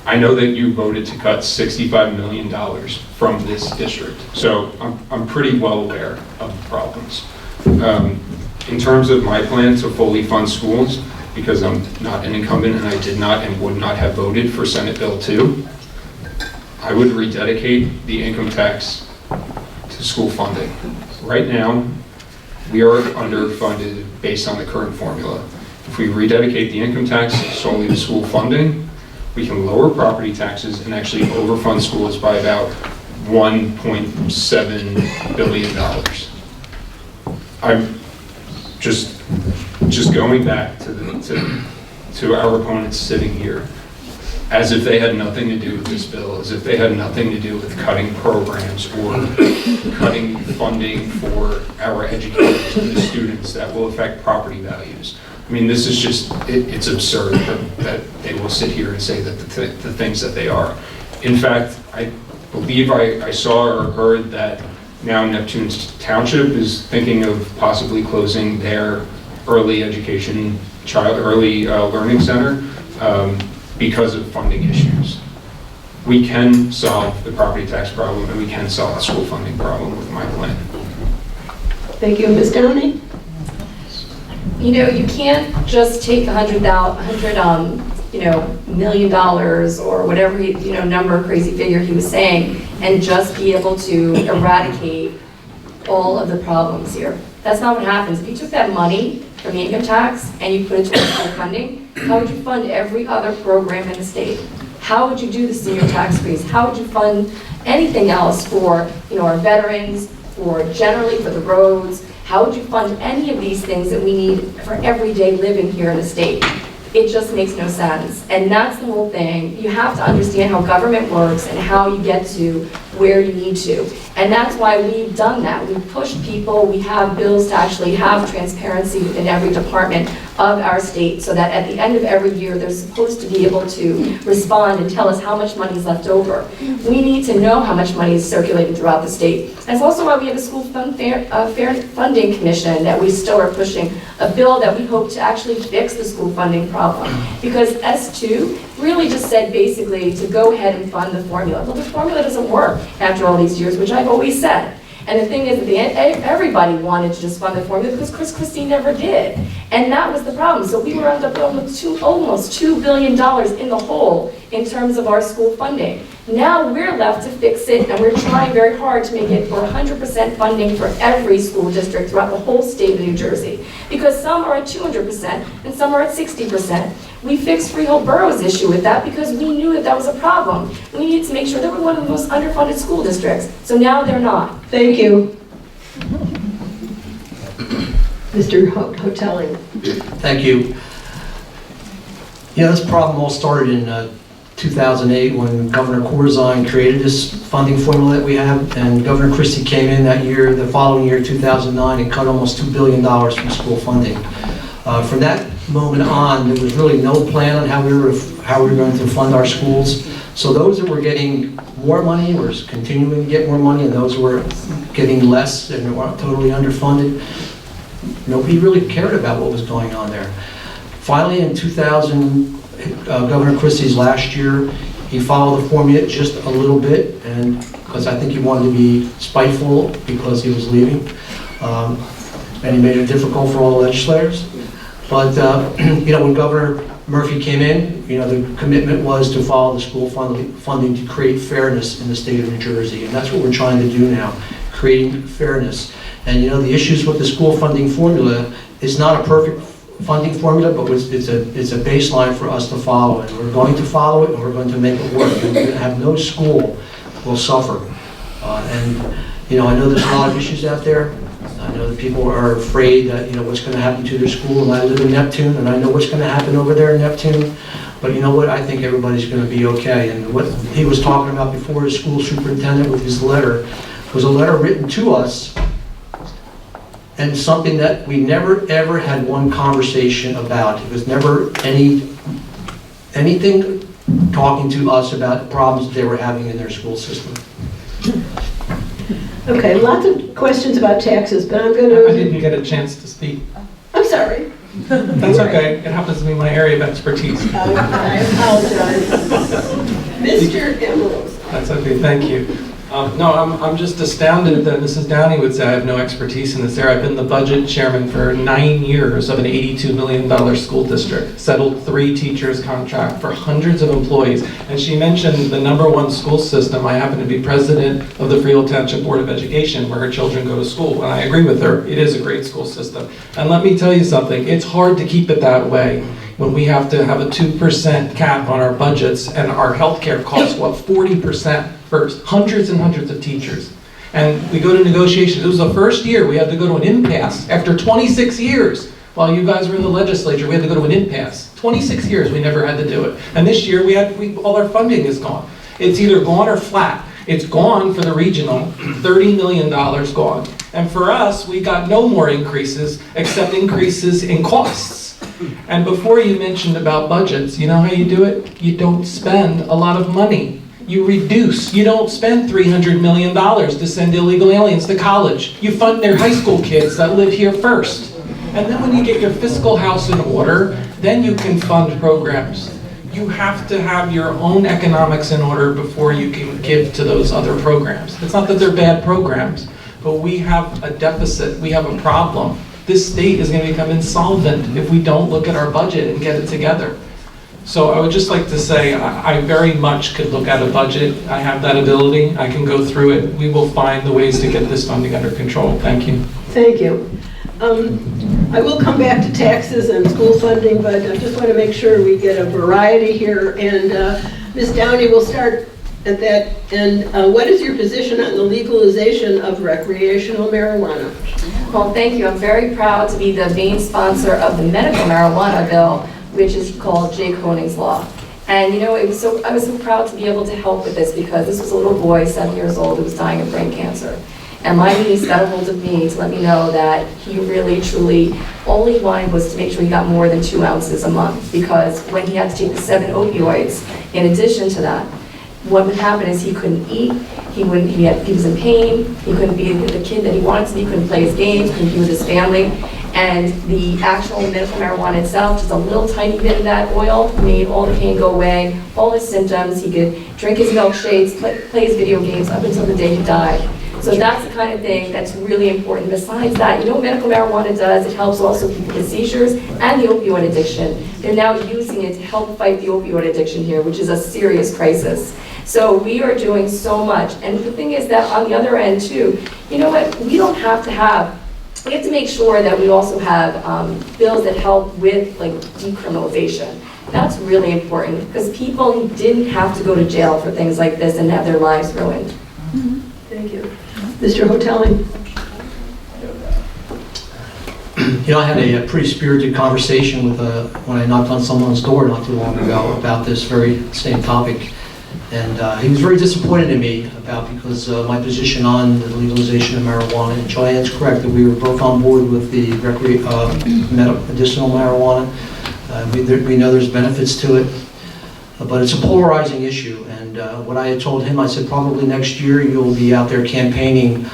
I know that you voted to cut $65 million from this district, so I'm pretty well aware of the problems. In terms of my plan to fully fund schools, because I'm not an incumbent and I did not and would not have voted for Senate Bill 2, I would rededicate the income tax to school funding. Right now, we are underfunded based on the current formula. If we rededicate the income tax solely to school funding, we can lower property taxes and actually overfund schools by about $1.7 billion. I'm just going back to our opponents sitting here, as if they had nothing to do with this bill, as if they had nothing to do with cutting programs or cutting funding for our educators and the students that will affect property values. I mean, this is just, it's absurd that they will sit here and say that the things that they are. In fact, I believe I saw or heard that now Neptune Township is thinking of possibly closing their early education, early learning center because of funding issues. We can solve the property tax problem and we can solve the school funding problem with my plan.
Thank you. Ms. Downey?
You know, you can't just take $100 million or whatever, number, crazy figure he was saying, and just be able to eradicate all of the problems here. That's not what happens. If you took that money from the income tax and you put it towards school funding, how would you fund every other program in the state? How would you do the senior tax freeze? How would you fund anything else for, our veterans, for generally for the roads? How would you fund any of these things that we need for everyday living here in the state? It just makes no sense. And that's the whole thing. You have to understand how government works and how you get to where you need to. And that's why we've done that. We've pushed people. We have bills to actually have transparency within every department of our state so that at the end of every year, they're supposed to be able to respond and tell us how much money is left over. We need to know how much money is circulating throughout the state. That's also why we have a school fair funding commission that we still are pushing, a bill that we hope to actually fix the school funding problem. Because S2 really just said basically to go ahead and fund the formula. Well, the formula doesn't work after all these years, which I've always said. And the thing is, at the end, everybody wanted to just fund the formula because Chris Christie never did. And that was the problem. So we were up with almost $2 billion in the hole in terms of our school funding. Now we're left to fix it, and we're trying very hard to make it for 100% funding for every school district throughout the whole state of New Jersey. Because some are at 200% and some are at 60%. We fixed Freehold Borough's issue with that because we knew that that was a problem. We needed to make sure they were one of the most underfunded school districts. So now they're not.
Thank you. Mr. Hoteling.
Thank you. This problem all started in 2008 when Governor Corzine created this funding formula that we have, and Governor Christie came in that year, the following year, 2009, and cut almost $2 billion from school funding. From that moment on, there was really no plan on how we were going to fund our schools. So those that were getting more money were continuing to get more money, and those who were getting less and were totally underfunded, nobody really cared about what was going on there. Finally, in 2000, Governor Christie's last year, he followed the formula just a little bit, and because I think he wanted to be spiteful because he was leaving, and he made it difficult for all the legislators. But when Governor Murphy came in, the commitment was to follow the school funding to create fairness in the state of New Jersey, and that's what we're trying to do now, creating fairness. And the issues with the school funding formula is not a perfect funding formula, but it's a baseline for us to follow, and we're going to follow it, and we're going to make it work. And we're going to have no school will suffer. I know there's a lot of issues out there. I know that people are afraid that what's going to happen to their school, and I live in Neptune, and I know what's going to happen over there in Neptune. But you know what? I think everybody's going to be okay. And what he was talking about before, his school superintendent with his letter, was a letter written to us, and something that we never ever had one conversation about. It was never anything talking to us about problems that they were having in their school system.
Okay, lots of questions about taxes, but I'm going to...
I didn't get a chance to speak.
I'm sorry.
That's okay. It happens to be my area of expertise.
I apologize. Mr. Emerald.
That's okay. Thank you. No, I'm just astounded that Mrs. Downey would say I have no expertise in this area. I've been the budget chairman for 9 years of an $82 million school district, settled 3 teachers' contract for hundreds of employees. And she mentioned the #1 school system. I happen to be president of the Freehold Township Board of Education, where her children go to school. And I agree with her. It is a great school system. And let me tell you something. It's hard to keep it that way when we have to have a 2% cap on our budgets, and our healthcare costs, 40% for hundreds and hundreds of teachers. And we go to negotiations. It was the first year we had to go to an impasse. After 26 years, while you guys were in the legislature, we had to go to an impasse. 26 years we never had to do it. And this year all our funding is gone. It's either gone or flat. It's gone for the regional, $30 million gone. And for us, we got no more increases except increases in costs. And before you mentioned about budgets, you know how you do it? You don't spend a lot of money. You reduce. You don't spend $300 million to send illegal aliens to college. You fund their high school kids that live here first. And then when you get your fiscal house in order, then you can fund programs. You have to have your own economics in order before you can give to those other programs. It's not that they're bad programs, but we have a deficit. We have a problem. This state is going to become insolvent if we don't look at our budget and get it together. So I would just like to say I very much could look at a budget. I have that ability. I can go through it. We will find the ways to get this funding under control. Thank you.
Thank you. I will come back to taxes and school funding, but I just want to make sure we get a variety here. And Ms. Downey, will start at that. And what is your position on the legalization of recreational marijuana?
Well, thank you. I'm very proud to be the main sponsor of the medical marijuana bill, which is called Jay Koning's Law. And you know, I was so proud to be able to help with this because this was a little boy, 7 years old, who was dying of brain cancer. And my niece got a hold of me to let me know that he really, truly, all he wanted was to make sure he got more than 2 ounces a month, because when he had to take the 7 opioids, in addition to that, what would happen is he couldn't eat, he was in pain, he couldn't be the kid that he wanted to be, couldn't play his games, couldn't be with his family. And the actual medical marijuana itself, just a little tiny bit of that oil, made all the pain go away, all his symptoms. He could drink his milkshakes, play his video games up until the day he died. So that's the kind of thing that's really important. Besides that, you know what medical marijuana does? It helps also people with seizures and the opioid addiction. They're now using it to help fight the opioid addiction here, which is a serious crisis. So we are doing so much. And the thing is that on the other end too, you know what, we have to make sure that we also have bills that help with like decriminalization. That's really important because people didn't have to go to jail for things like this and have their lives ruined.
Thank you. Mr. Hotelling.
You know, I had a pretty spirited conversation with when I knocked on someone's door not too long ago about this very same topic. And he was very disappointed in me because my position on the legalization of marijuana. And Joanne's correct that we were both on board with the medicinal marijuana. We know there's benefits to it, but it's a polarizing issue. And what I had told him, I said probably next year you'll be out there campaigning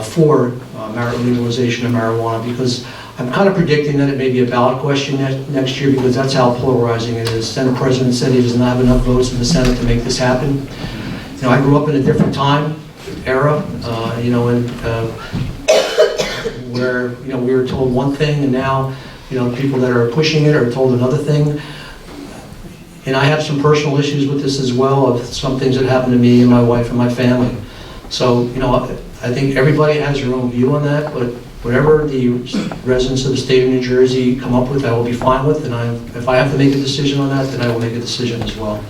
for legalization of marijuana, because I'm kind of predicting that it may be a ballot question next year, because that's how polarizing it is. Senate President said he doesn't have enough votes in the Senate to make this happen. You know, I grew up in a different era, you know, and where, you know, we were told one thing, and now, you know, people that are pushing it are told another thing. And I have some personal issues with this as well, of some things that happened to me and my wife and my family. So, you know, I think everybody has their own view on that, but whatever the residents of the state of New Jersey come up with, I will be fine with, and if I have to make a decision on that, then I will make a decision as well.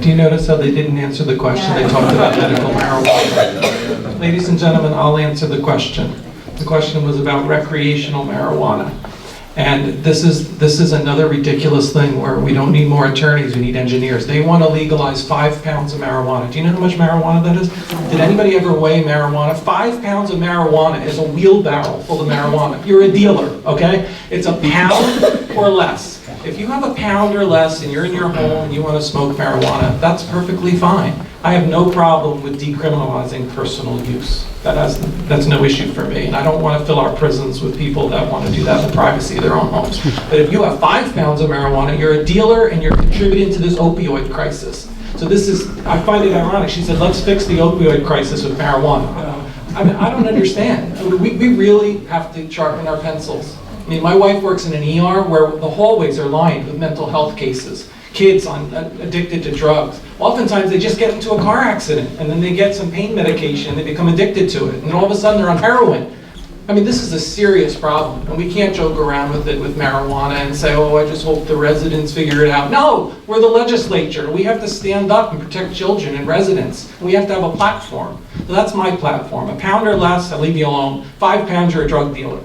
Do you notice how they didn't answer the question? They talked about medical marijuana. Ladies and gentlemen, I'll answer the question. The question was about recreational marijuana. And this is another ridiculous thing where we don't need more attorneys, we need engineers. They want to legalize 5 pounds of marijuana. Do you know how much marijuana that is? Did anybody ever weigh marijuana? 5 pounds of marijuana is a wheelbarrow full of marijuana. You're a dealer, okay? It's a pound or less. If you have a pound or less and you're in your home and you want to smoke marijuana, that's perfectly fine. I have no problem with decriminalizing personal use. That's no issue for me. And I don't want to fill our prisons with people that want to do that in the privacy of their own homes. But if you have 5 pounds of marijuana, you're a dealer and you're contributing to this opioid crisis. So I find it ironic. She said, let's fix the opioid crisis with marijuana. I mean, I don't understand. We really have to sharpen our pencils. I mean, my wife works in an ER where the hallways are lined with mental health cases. Kids addicted to drugs. Oftentimes they just get into a car accident and then they get some pain medication and they become addicted to it. And all of a sudden they're on heroin. I mean, this is a serious problem. And we can't joke around with it with marijuana and say, oh, I just hope the residents figure it out. No, we're the legislature. We have to stand up and protect children and residents. We have to have a platform. So that's my platform. A pound or less, I leave you alone. 5 pounds, you're a drug dealer.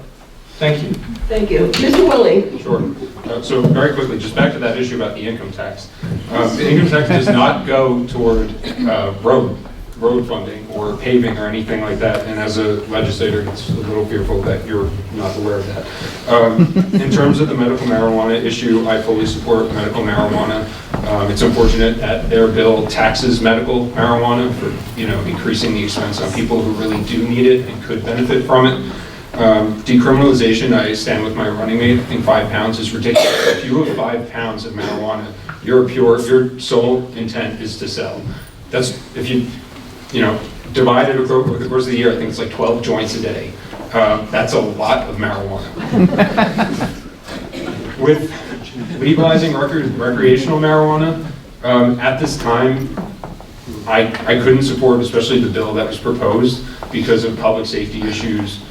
Thank you.
Thank you. Mr. Willie.
Sure. So very quickly, just back to that issue about the income tax. The income tax does not go toward road funding or paving or anything like that. And as a legislator, it's a little fearful that you're not aware of that. In terms of the medical marijuana issue, I fully support medical marijuana. It's unfortunate that their bill taxes medical marijuana for, you know, increasing the expense on people who really do need it and could benefit from it. Decriminalization, I stand with my running mate. I think 5 pounds is ridiculous. If you have 5 pounds of marijuana, your sole intent is to sell. That's, if you divide it over the course of the year, I think it's like 12 joints a day. That's a lot of marijuana. With legalizing recreational marijuana, at this time, I couldn't support especially the bill that was proposed because of public safety issues,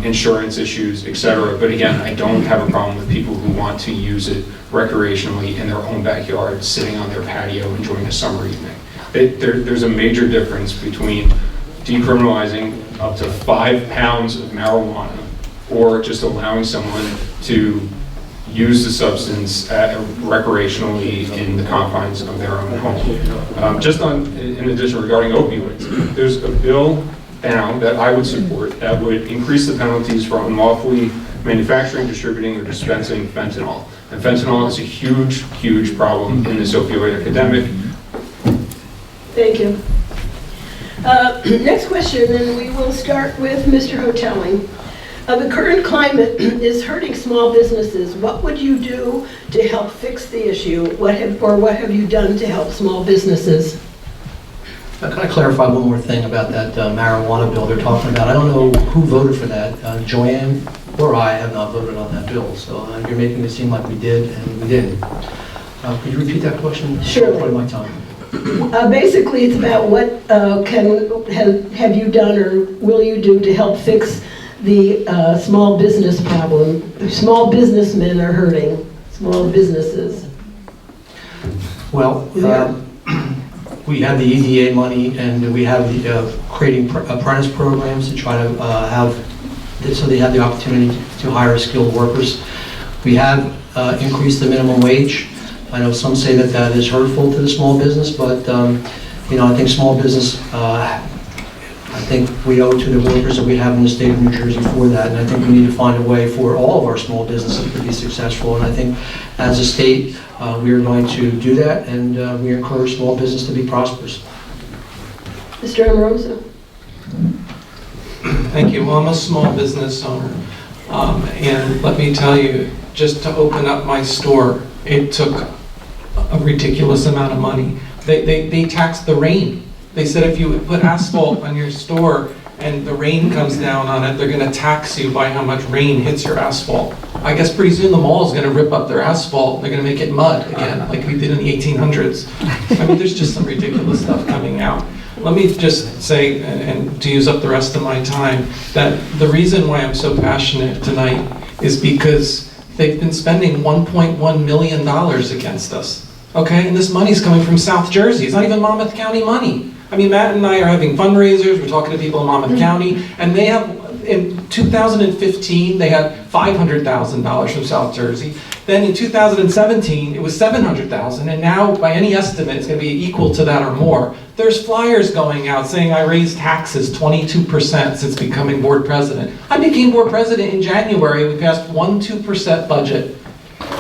insurance issues, etc. But again, I don't have a problem with people who want to use it recreationally in their own backyard, sitting on their patio, enjoying a summer evening. There's a major difference between decriminalizing up to 5 pounds of marijuana or just allowing someone to use the substance recreationally in the confines of their own home. In addition, regarding opioids, there's a bill now that I would support that would increase the penalties for unlawfully manufacturing, distributing, or dispensing fentanyl. And fentanyl is a huge, huge problem in this opioid epidemic.
Thank you. Next question, and we will start with Mr. Hotelling. The current climate is hurting small businesses. What would you do to help fix the issue? What have you done to help small businesses?
Can I clarify one more thing about that marijuana bill they're talking about? I don't know who voted for that. Joanne or I have not voted on that bill, so you're making it seem like we did, and we didn't. Could you repeat that question?
Sure.
Part of my time.
Basically, it's about what have you done or will you do to help fix the small business problem. Small businessmen are hurting small businesses.
Well, we have the EDA money, and we have the creating apprentice programs to try to have, so they have the opportunity to hire skilled workers. We have increased the minimum wage. I know some say that that is hurtful to the small business, but I think small business, I think we owe to the workers that we have in the state of New Jersey for that, and I think we need to find a way for all of our small businesses to be successful, and I think as a state, we are going to do that, and we encourage small business to be prosperous.
Mr. Amoroso.
Thank you. Well, I'm a small business owner, and let me tell you, just to open up my store, it took a ridiculous amount of money. They taxed the rain. They said if you put asphalt on your store and the rain comes down on it, they're going to tax you by how much rain hits your asphalt. I guess pretty soon the mall is going to rip up their asphalt. They're going to make it mud again, like we did in the 1800s. I mean, there's just some ridiculous stuff coming out. Let me just say, and to use up the rest of my time, that the reason why I'm so passionate tonight is because they've been spending $1.1 million against us. Okay, and this money's coming from South Jersey. It's not even Monmouth County money. I mean, Matt and I are having fundraisers. We're talking to people in Monmouth County, and they have, in 2015, they had $500,000 from South Jersey. Then in 2017, it was $700,000, and now, by any estimate, it's going to be equal to that or more. There's flyers going out saying I raised taxes 22% since becoming board president. I became board president in January. We passed 2% budget.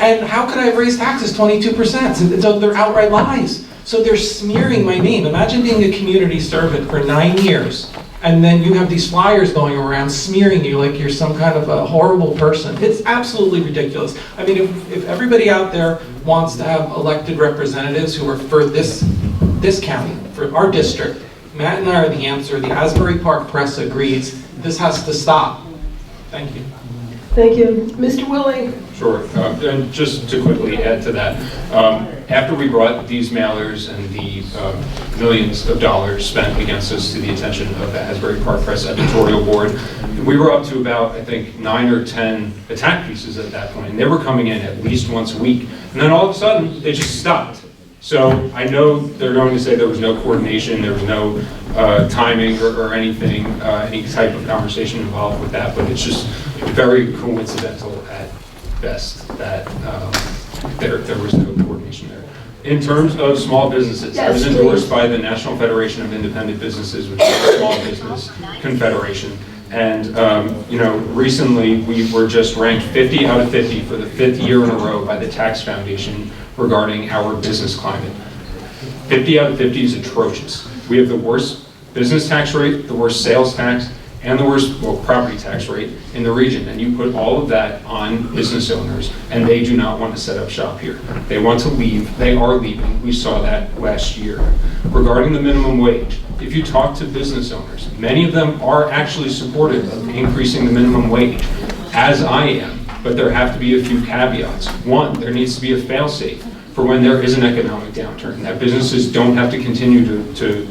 And how could I have raised taxes 22%? So they're outright lies. So they're smearing my name. Imagine being a community servant for 9 years, and then you have these flyers going around smearing you like you're some kind of a horrible person. It's absolutely ridiculous. I mean, if everybody out there wants to have elected representatives who are for this county, for our district, Matt and I are the answer. The Asbury Park Press agrees. This has to stop. Thank you.
Thank you. Mr. Willing.
Sure, and just to quickly add to that, after we brought these mailers and the millions of dollars spent against us to the attention of the Asbury Park Press editorial board, we were up to about, I think, 9 or 10 attack pieces at that point, and they were coming in at least once a week, and then all of a sudden, they just stopped. So I know they're going to say there was no coordination, there was no timing or anything, any type of conversation involved with that, but it's just very coincidental at best that there was no coordination there. In terms of small businesses, I was endorsed by the National Federation of Independent Businesses, which is a small business confederation. And recently we were just ranked 50 out of 50 for the 5th year in a row by the Tax Foundation regarding our business climate. 50 out of 50 is atrocious. We have the worst business tax rate, the worst sales tax, and the worst property tax rate in the region. And you put all of that on business owners, and they do not want to set up shop here. They want to leave. They are leaving. We saw that last year. Regarding the minimum wage, if you talk to business owners, many of them are actually supportive of increasing the minimum wage, as I am, but there have to be a few caveats. One, there needs to be a fail-safe. for when there is an economic downturn, that businesses don't have to continue to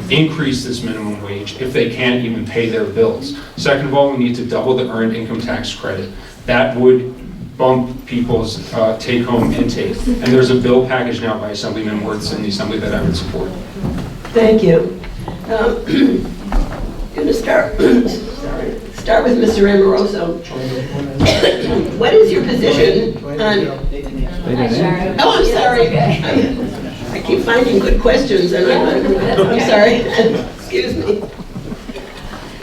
increase this minimum wage if they can't even pay their bills. Second of all, we need to double the earned income tax credit. That would bump people's take-home intake. And there's a bill package now by Assemblyman Wirtz in the Assembly that I would support.
Thank you. Going to start with Mr. Amoroso. What is your position on...
Hi, Sharon.
Oh, I'm sorry.
Okay.
I keep finding good questions, and I'm sorry. Excuse me.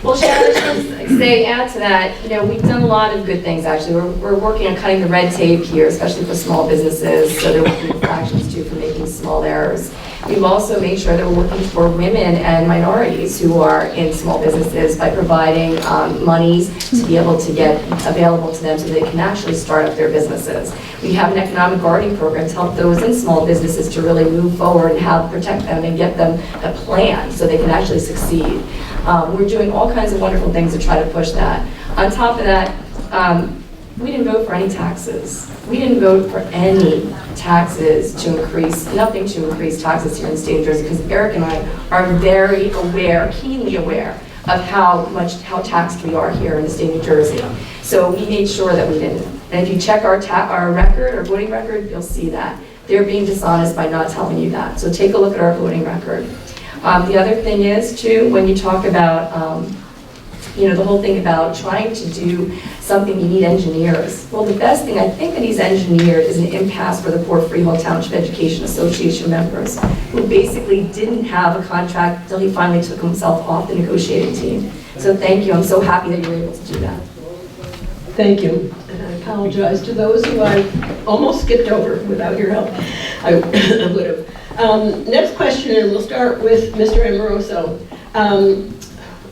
Well, Sharon, just say, add to that, you know, we've done a lot of good things, actually. We're working on cutting the red tape here, especially for small businesses, so they're working with fractions too for making small errors. We've also made sure that we're working for women and minorities who are in small businesses by providing monies to be able to get available to them so they can actually start up their businesses. We have an economic guarding program to help those in small businesses to really move forward and protect them and get them a plan so they can actually succeed. We're doing all kinds of wonderful things to try to push that. On top of that, we didn't vote for any taxes. We didn't vote for any taxes to increase, nothing to increase taxes here in the state of New Jersey, because Eric and I are very aware, keenly aware of how taxed we are here in the state of New Jersey. So we made sure that we didn't. And if you check our record, our voting record, you'll see that. They're being dishonest by not telling you that. So take a look at our voting record. The other thing is, too, when you talk about, you know, the whole thing about trying to do something, you need engineers. Well, the best thing I think that he's engineered is an impasse for the poor Freehold Township Education Association members, who basically didn't have a contract until he finally took himself off the negotiating team. So thank you. I'm so happy that you were able to do that.
Thank you. And I apologize to those who I almost skipped over without your help. I would have. Next question, and we'll start with Mr. Amoroso.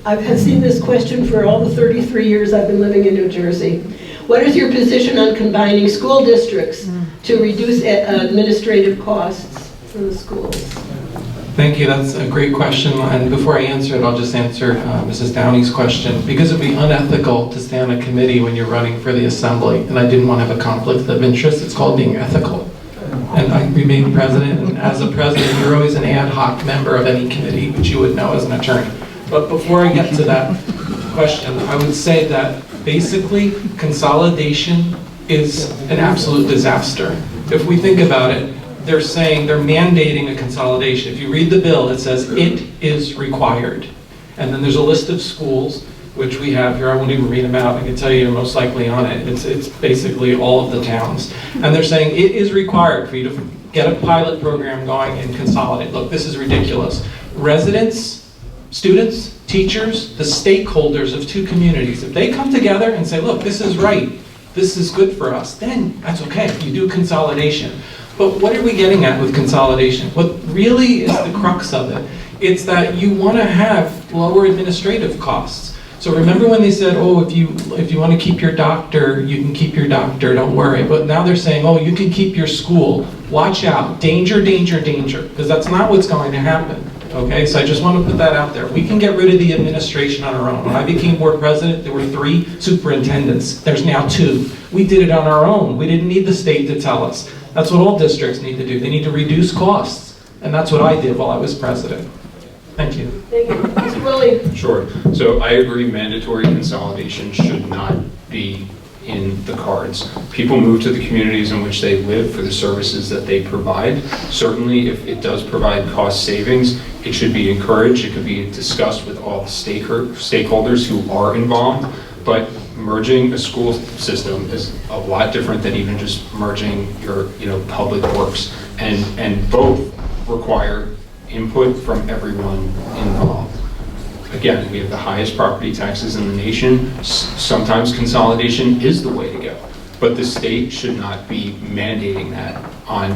I've seen this question for all the 33 years I've been living in New Jersey. What is your position on combining school districts to reduce administrative costs for the schools?
Thank you, that's a great question. And before I answer it, I'll just answer Mrs. Downey's question. Because it'd be unethical to stay on a committee when you're running for the assembly, and I didn't want to have a conflict of interest, it's called being ethical. And I remain president, and as a president, you're always an ad hoc member of any committee, which you would know as an attorney. But before I get to that question, I would say that basically consolidation is an absolute disaster. If we think about it, they're mandating a consolidation. If you read the bill, it says it is required. And then there's a list of schools, which we have here. I won't even read them out. I can tell you you're most likely on it. It's basically all of the towns. And they're saying it is required for you to get a pilot program going and consolidate. Look, this is ridiculous. Residents, students, teachers, the stakeholders of two communities, if they come together and say, look, this is right, this is good for us, then that's okay. You do consolidation. But what are we getting at with consolidation? What really is the crux of it? It's that you want to have lower administrative costs. So remember when they said, oh, if you want to keep your doctor, you can keep your doctor, don't worry. But now they're saying, oh, you can keep your school. Watch out, danger, danger, danger, because that's not what's going to happen. Okay, so I just want to put that out there. We can get rid of the administration on our own. When I became board president, there were 3 superintendents. There's now 2. We did it on our own. We didn't need the state to tell us. That's what all districts need to do. They need to reduce costs. And that's what I did while I was president. Thank you.
Thank you. Mr. Willie?
Sure. So I agree mandatory consolidation should not be in the cards. People move to the communities in which they live for the services that they provide. Certainly, if it does provide cost savings, it should be encouraged. It could be discussed with all the stakeholders who are involved. But merging a school system is a lot different than even just merging your, public works. And both require input from everyone involved. Again, we have the highest property taxes in the nation. Sometimes consolidation is the way to go, but the state should not be mandating that on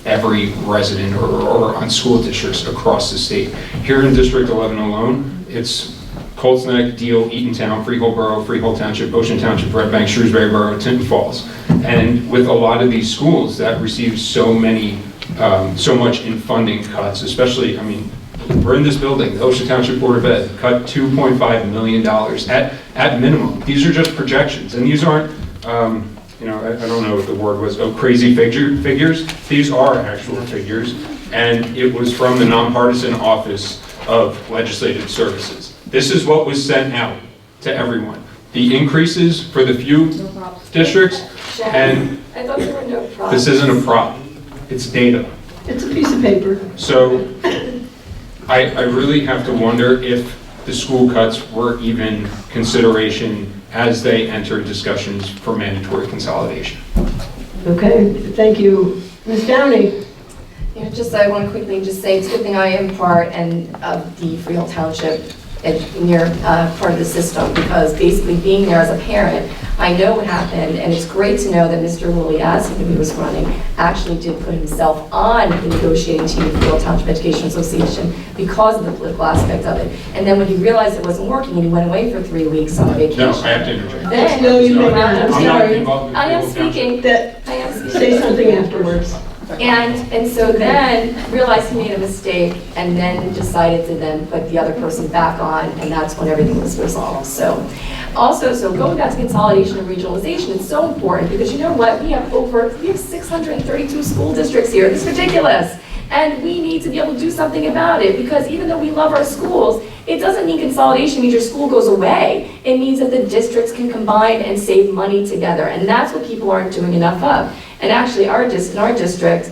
every resident or on school districts across the state. Here in District 11 alone, it's Colts Neck, Deal, Eatontown, Freehold Borough, Freehold Township, Ocean Township, Red Bank, Shrewsbury Borough, Tinton Falls. And with a lot of these schools that receive so much in funding cuts, especially, we're in this building, the Ocean Township Board of Ed cut $2.5 million at minimum. These are just projections, and these aren't, I don't know what the word was, crazy figures. These are actual figures, and it was from the nonpartisan Office of Legislative Services. This is what was sent out to everyone. The increases for the few districts, and
I thought there were no problems.
this isn't a prop, it's data.
It's a piece of paper.
So I really have to wonder if the school cuts were even consideration as they enter discussions for mandatory consolidation.
Okay, thank you. Ms. Downey?
Yeah, I want to quickly just say, it's a good thing I am part of the Freehold Township near part of the system, because basically being there as a parent, I know what happened, and it's great to know that Mr. Woolley, as he knew he was running, actually did put himself on the negotiating team of the Freehold Township Education Association because of the political aspect of it. And then when he realized it wasn't working, and he went away for 3 weeks on vacation.
No, I have to interject.
Then,
No, you may not.
I'm
I'm
I'm not
sorry.
involved with
I am
Freehold Township.
speaking.
That,
I am speaking.
say something afterwards.
And so then realized he made a mistake, and then decided to then put the other person back on, and that's when everything was resolved. So going back to consolidation and regionalization, it's so important, because you know what? We have 632 school districts here. It's ridiculous. And we need to be able to do something about it, because even though we love our schools, it doesn't mean consolidation means your school goes away. It means that the districts can combine and save money together, and that's what people aren't doing enough of. And actually, in our district,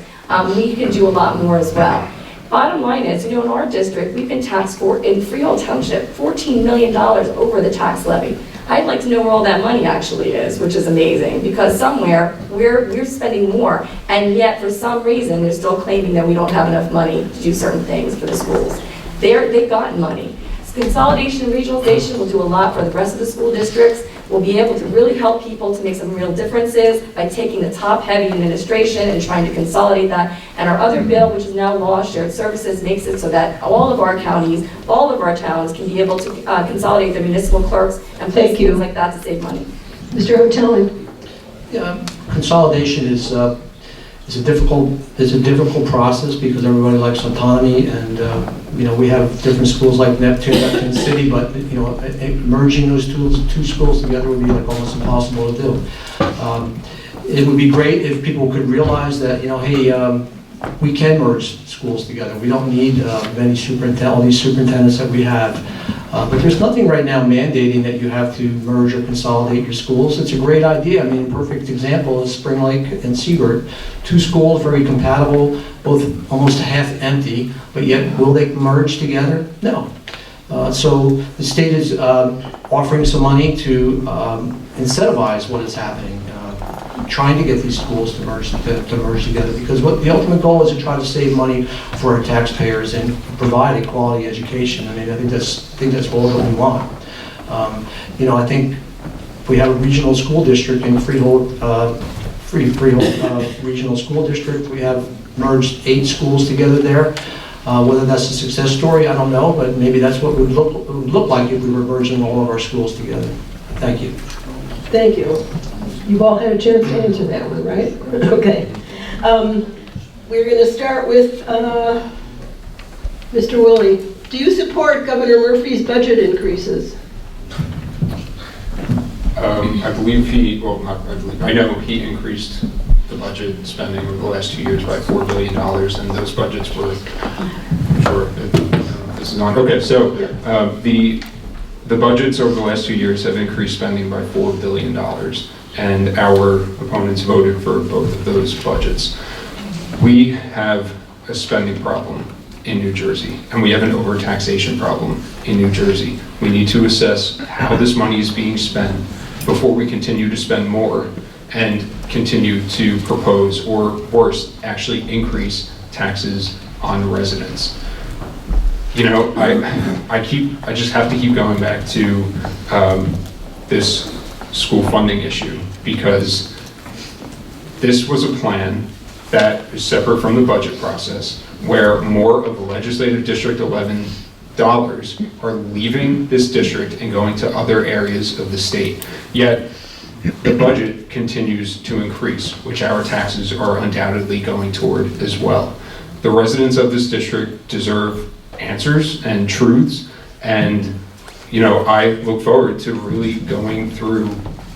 we can do a lot more as well. Bottom line is, in our district, we've been taxed in Freehold Township, $14 million over the tax levy. I'd like to know where all that money actually is, which is amazing, because somewhere we're spending more, and yet for some reason, they're still claiming that we don't have enough money to do certain things for the schools. They've gotten money. Consolidation and regionalization will do a lot for the rest of the school districts. We'll be able to really help people to make some real differences by taking the top-heavy administration and trying to consolidate that. And our other bill, which is now law, shared services, makes it so that all of our counties, all of our towns can be able to consolidate their municipal clerks and place things like that to save money.
Mr. Hotelling?
Yeah, consolidation is a difficult process, because everybody likes autonomy, and we have different schools like Neptune City, but merging those two schools together would be like almost impossible to do. It would be great if people could realize that hey, we can merge schools together. We don't need all these superintendents that we have. But there's nothing right now mandating that you have to merge or consolidate your schools. It's a great idea. I mean, a perfect example is Spring Lake and Seabird. Two schools, very compatible, both almost half empty, but yet will they merge together? No. So the state is offering some money to incentivize what is happening, trying to get these schools to merge together, because what the ultimate goal is to try to save money for our taxpayers and provide a quality education. I mean, I think that's all that we want. I think if we have a regional school district in Freehold Regional School District, we have merged 8 schools together there. Whether that's a success story, I don't know, but maybe that's what it would look like if we were merging all of our schools together. Thank you.
Thank you. You've all had a chance to answer that one, right? Okay. We're going to start with Mr. Woolley. Do you support Governor Murphy's budget increases?
I know he increased the budget spending over the last 2 years by $4 billion, and those budgets were, this is on, okay, so the budgets over the last 2 years have increased spending by $4 billion, and our opponents voted for both of those budgets. We have a spending problem in New Jersey, and we have an overtaxation problem in New Jersey. We need to assess how this money is being spent before we continue to spend more and continue to propose, or worse, actually increase taxes on residents. I just have to keep going back to this school funding issue, because this was a plan that is separate from the budget process, where more of the legislative District 11 dollars are leaving this district and going to other areas of the state. Yet the budget continues to increase, which our taxes are undoubtedly going toward as well. The residents of this district deserve answers and truths, and I look forward to really going through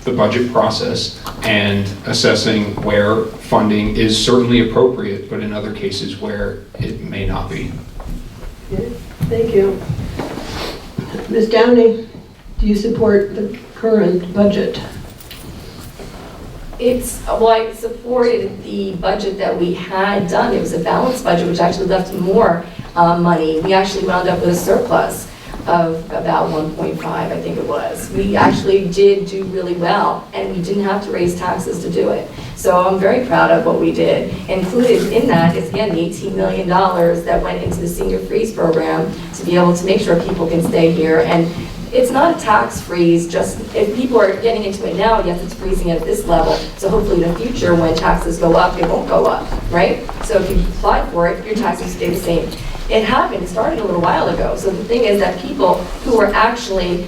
the budget process and assessing where funding is certainly appropriate, but in other cases where it may not be.
Thank you. Ms. Downey, do you support the current budget?
Well, I supported the budget that we had done. It was a balanced budget, which actually left more money. We actually wound up with a surplus of about 1.5, I think it was. We actually did do really well, and we didn't have to raise taxes to do it. So I'm very proud of what we did. Included in that is, again, the $18 million that went into the senior freeze program to be able to make sure people can stay here. And it's not a tax freeze, just if people are getting into it now, yes, it's freezing at this level. So hopefully in the future, when taxes go up, it won't go up, right? So if you apply for it, your taxes stay the same. It happened, it started a little while ago. So the thing is that people who were actually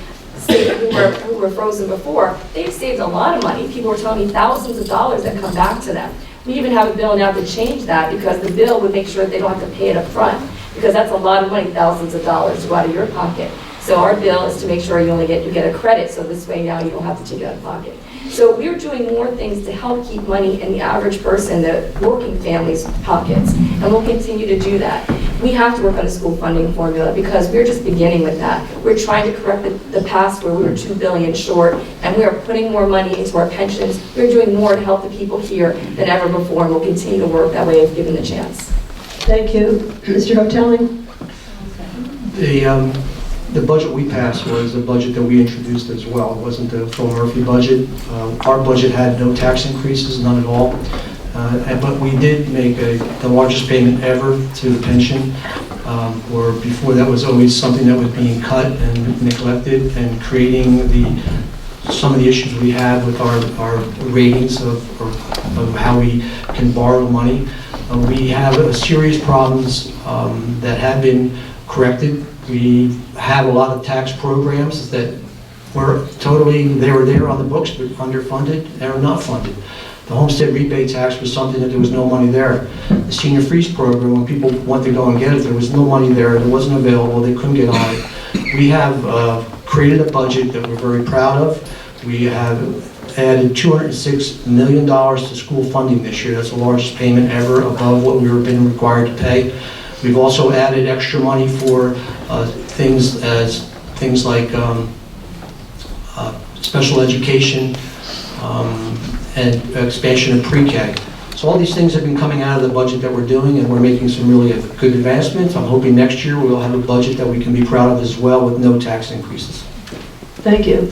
who were frozen before, they've saved a lot of money. People were telling me thousands of dollars that come back to them. We even have a bill now to change that, because the bill would make sure that they don't have to pay it up front, because that's a lot of money, thousands of dollars to go out of your pocket. So our bill is to make sure you get a credit, so this way now you don't have to take it out of pocket. So we're doing more things to help keep money in the average person, the working family's pockets, and we'll continue to do that. We have to work on a school funding formula, because we're just beginning with that. We're trying to correct the past where we were $2 billion short, and we are putting more money into our pensions. We're doing more to help the people here than ever before, and we'll continue to work that way if given the chance.
Thank you. Mr. Hotelling?
The budget we passed was the budget that we introduced as well. It wasn't the Phil Murphy budget. Our budget had no tax increases, none at all. But we did make the largest payment ever to the pension, where before that was always something that was being cut and neglected, and creating some of the issues we have with our ratings of how we can borrow money. We have a series problems that have been corrected. We have a lot of tax programs that were there on the books, but underfunded and not funded. The homestead rebate tax was something that there was no money there. The senior freeze program, when people went to go and get it, there was no money there, it wasn't available, they couldn't get on it. We have created a budget that we're very proud of. We have added $206 million to school funding this year. That's the largest payment ever, above what we were being required to pay. We've also added extra money for things like special education and expansion of pre-K. So all these things have been coming out of the budget that we're doing, and we're making some really good advancements. I'm hoping next year we'll have a budget that we can be proud of as well, with no tax increases.
Thank you.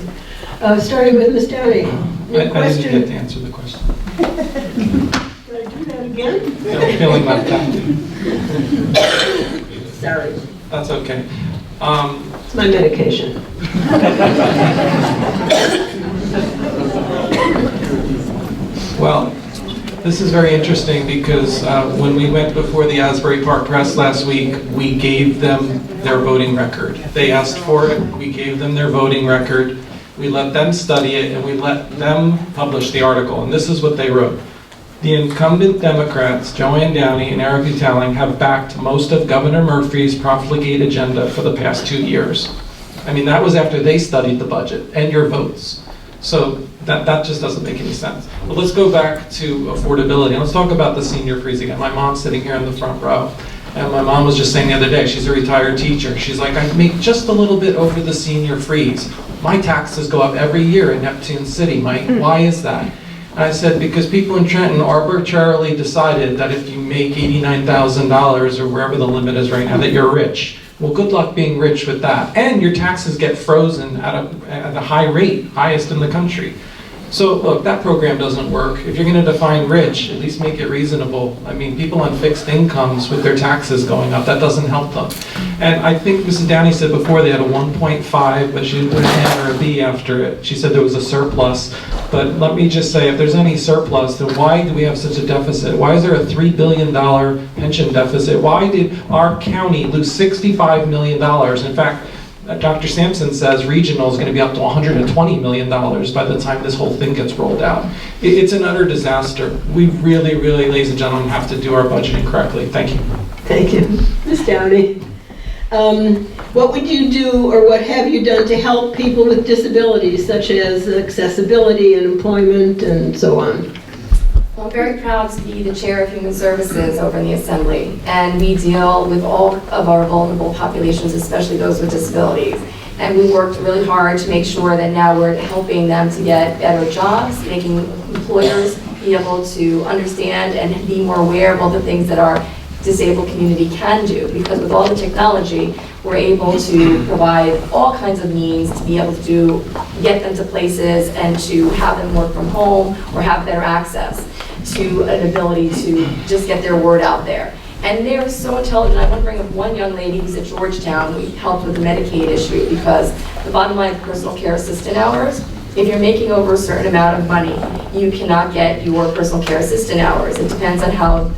Starting with Ms. Downey.
I didn't get to answer the question.
Can I do that again?
I'm feeling left out.
Sorry.
That's okay.
It's my medication.
Well, this is very interesting, because when we went before the Asbury Park Press last week, we gave them their voting record. They asked for it, we gave them their voting record, we let them study it, and we let them publish the article. And this is what they wrote. The incumbent Democrats, Joanne Downey and Eric Utelling, have backed most of Governor Murphy's profligate agenda for the past 2 years. I mean, that was after they studied the budget and your votes. So that just doesn't make any sense. But let's go back to affordability. Let's talk about the senior freeze again. My mom's sitting here in the front row. And my mom was just saying the other day, she's a retired teacher. She's like, I make just a little bit over the senior freeze. My taxes go up every year in Neptune City, Mike. Why is that? And I said, because people in Trenton arbitrarily decided that if you make $89,000 or wherever the limit is right now, that you're rich. Well, good luck being rich with that. And your taxes get frozen at a high rate, highest in the country. So look, that program doesn't work. If you're going to define rich, at least make it reasonable. I mean, people on fixed incomes with their taxes going up, that doesn't help them. And I think Mrs. Downey said before they had a 1.5, but she didn't put an N or a B after it. She said there was a surplus. But let me just say, if there's any surplus, then why do we have such a deficit? Why is there a $3 billion pension deficit? Why did our county lose $65 million? In fact, Dr. Sampson says regional is going to be up to $120 million by the time this whole thing gets rolled out. It's an utter disaster. We really, really, ladies and gentlemen, have to do our budgeting correctly. Thank you.
Thank you. Ms. Downey. What would you do, or what have you done to help people with disabilities, such as accessibility and employment and so on?
Well, I'm very proud to be the Chair of Human Services over in the Assembly, and we deal with all of our vulnerable populations, especially those with disabilities. And we worked really hard to make sure that now we're helping them to get better jobs, making employers be able to understand and be more aware of all the things that our disabled community can do. Because with all the technology, we're able to provide all kinds of means to be able to get them to places and to have them work from home or have better access to an ability to just get their word out there. And they're so intelligent. I want to bring up one young lady who's at Georgetown. We helped with the Medicaid issue because the bottom line of personal care assistant hours, if you're making over a certain amount of money, you cannot get your personal care assistant hours. It depends on how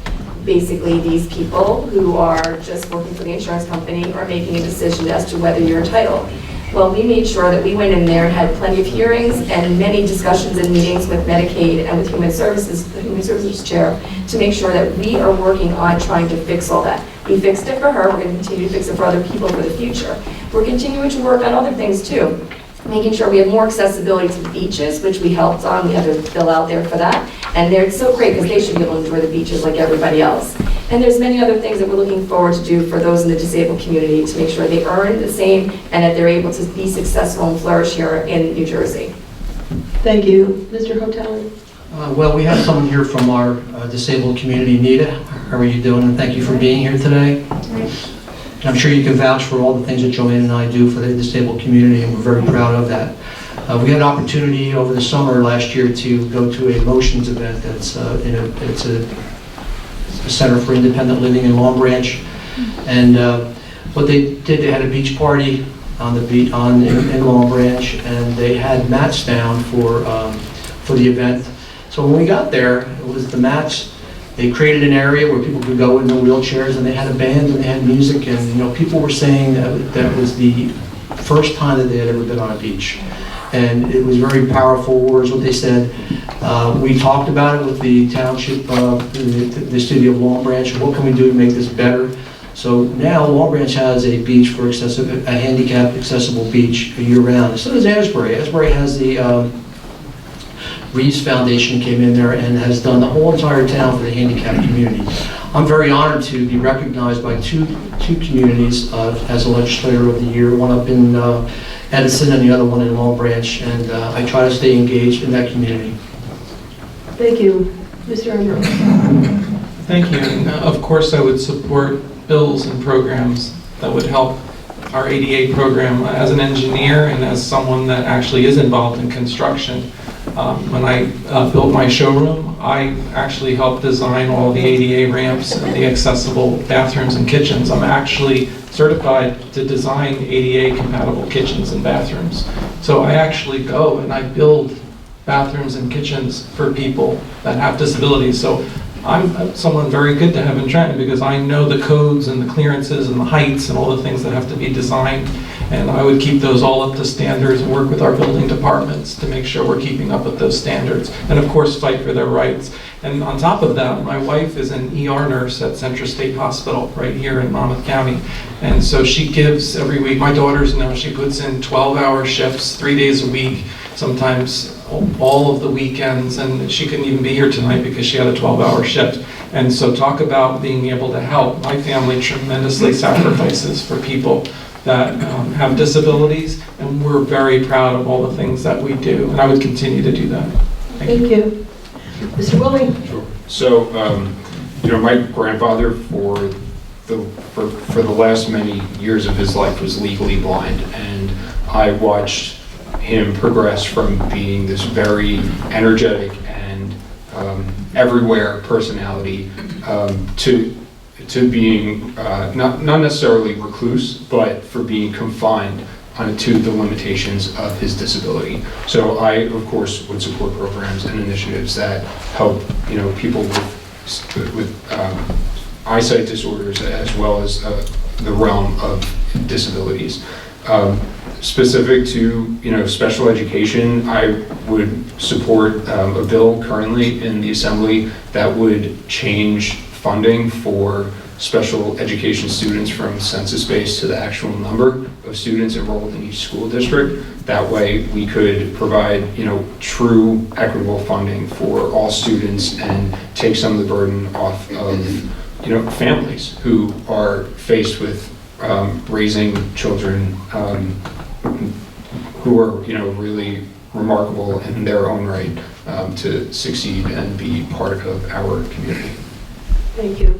basically these people who are just working for the insurance company are making a decision as to whether you're entitled. Well, we made sure that we went in there and had plenty of hearings and many discussions and meetings with Medicaid and with Human Services, the Human Services Chair, to make sure that we are working on trying to fix all that. We fixed it for her, we're going to continue to fix it for other people for the future. We're continuing to work on other things too, making sure we have more accessibility to the beaches, which we helped on. We had a bill out there for that. And they're so great because they should be able to enjoy the beaches like everybody else. And there's many other things that we're looking forward to do for those in the disabled community to make sure they earn the same and that they're able to be successful and flourish here in New Jersey.
Thank you. Mr. Hotelli?
Well, we have someone here from our disabled community. Nita, how are you doing? And thank you for being here today. And I'm sure you can vouch for all the things that Joanne and I do for the disabled community, and we're very proud of that. We had an opportunity over the summer last year to go to a motions event that's it's a Center for Independent Living in Long Branch, and what they did, they had a beach party on the beach in Long Branch, and they had mats down for the event. So when we got there, it was the mats. They created an area where people could go in their wheelchairs, and they had a band and they had music, and people were saying that was the first time that they had ever been on a beach. And it was very powerful words, what they said. We talked about it with the township, the city of Long Branch. What can we do to make this better? So now Long Branch has a beach for a handicapped accessible beach year-round. So does Asbury. Asbury has the Reeves Foundation came in there and has done the whole entire town for the handicapped community. I'm very honored to be recognized by two communities as a legislator of the year, one up in Edison and the other one in Long Branch, and I try to stay engaged in that community.
Thank you. Mr. Ambrose?
Thank you. And of course, I would support bills and programs that would help our ADA program. As an engineer and as someone that actually is involved in construction, when I built my showroom, I actually helped design all the ADA ramps and the accessible bathrooms and kitchens. I'm actually certified to design ADA compatible kitchens and bathrooms. So I actually go and I build bathrooms and kitchens for people that have disabilities. So I'm someone very good to have in Trenton because I know the codes and the clearances and the heights and all the things that have to be designed. And I would keep those all up to standards and work with our building departments to make sure we're keeping up with those standards. And of course, fight for their rights. And on top of that, my wife is an ER nurse at Central State Hospital right here in Monmouth County. And so she gives every week, my daughter's now, she puts in 12-hour shifts, 3 days a week, sometimes all of the weekends, and she couldn't even be here tonight because she had a 12-hour shift. And so talk about being able to help. My family tremendously sacrifices for people that have disabilities, and we're very proud of all the things that we do, and I would continue to do that.
Thank you. Mr. Willing?
Sure. So, my grandfather for the last many years of his life was legally blind, and I watched him progress from being this very energetic and everywhere personality to being not necessarily recluse, but for being confined to the limitations of his disability. So I, of course, would support programs and initiatives that help people with eyesight disorders as well as the realm of disabilities. Specific to special education, I would support a bill currently in the Assembly that would change funding for special education students from census-based to the actual number of students enrolled in each school district. That way we could provide, true equitable funding for all students and take some of the burden off of, families who are faced with raising children who are, really remarkable in their own right to succeed and be part of our community.
Thank you.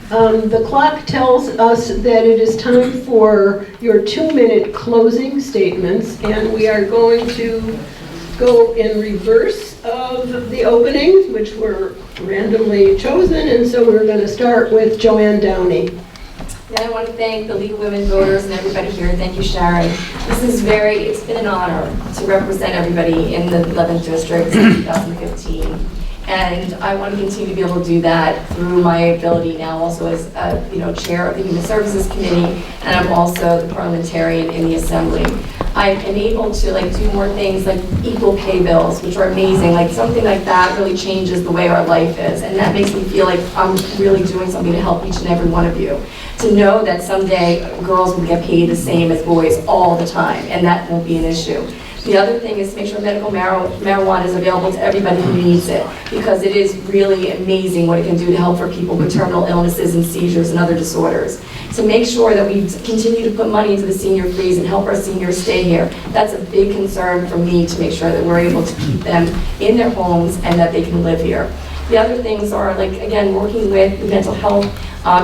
The clock tells us that it is time for your 2-minute closing statements, and we are going to go in reverse of the openings, which were randomly chosen, and so we're going to start with Joanne Downey.
And I want to thank the League of Women Voters and everybody here. Thank you, Sharon. It's been an honor to represent everybody in the 11th District in 2015. And I want to continue to be able to do that through my ability now also as, chair of the Human Services Committee, and I'm also the parliamentarian in the Assembly. I've been able to do more things like equal pay bills, which are amazing. Something like that really changes the way our life is, and that makes me feel like I'm really doing something to help each and every one of you. To know that someday girls will get paid the same as boys all the time, and that won't be an issue. The other thing is to make sure medical marijuana is available to everybody who needs it, because it is really amazing what it can do to help for people with terminal illnesses and seizures and other disorders. So make sure that we continue to put money into the senior freeze and help our seniors stay here. That's a big concern for me, to make sure that we're able to keep them in their homes and that they can live here. The other things are, again, working with the mental health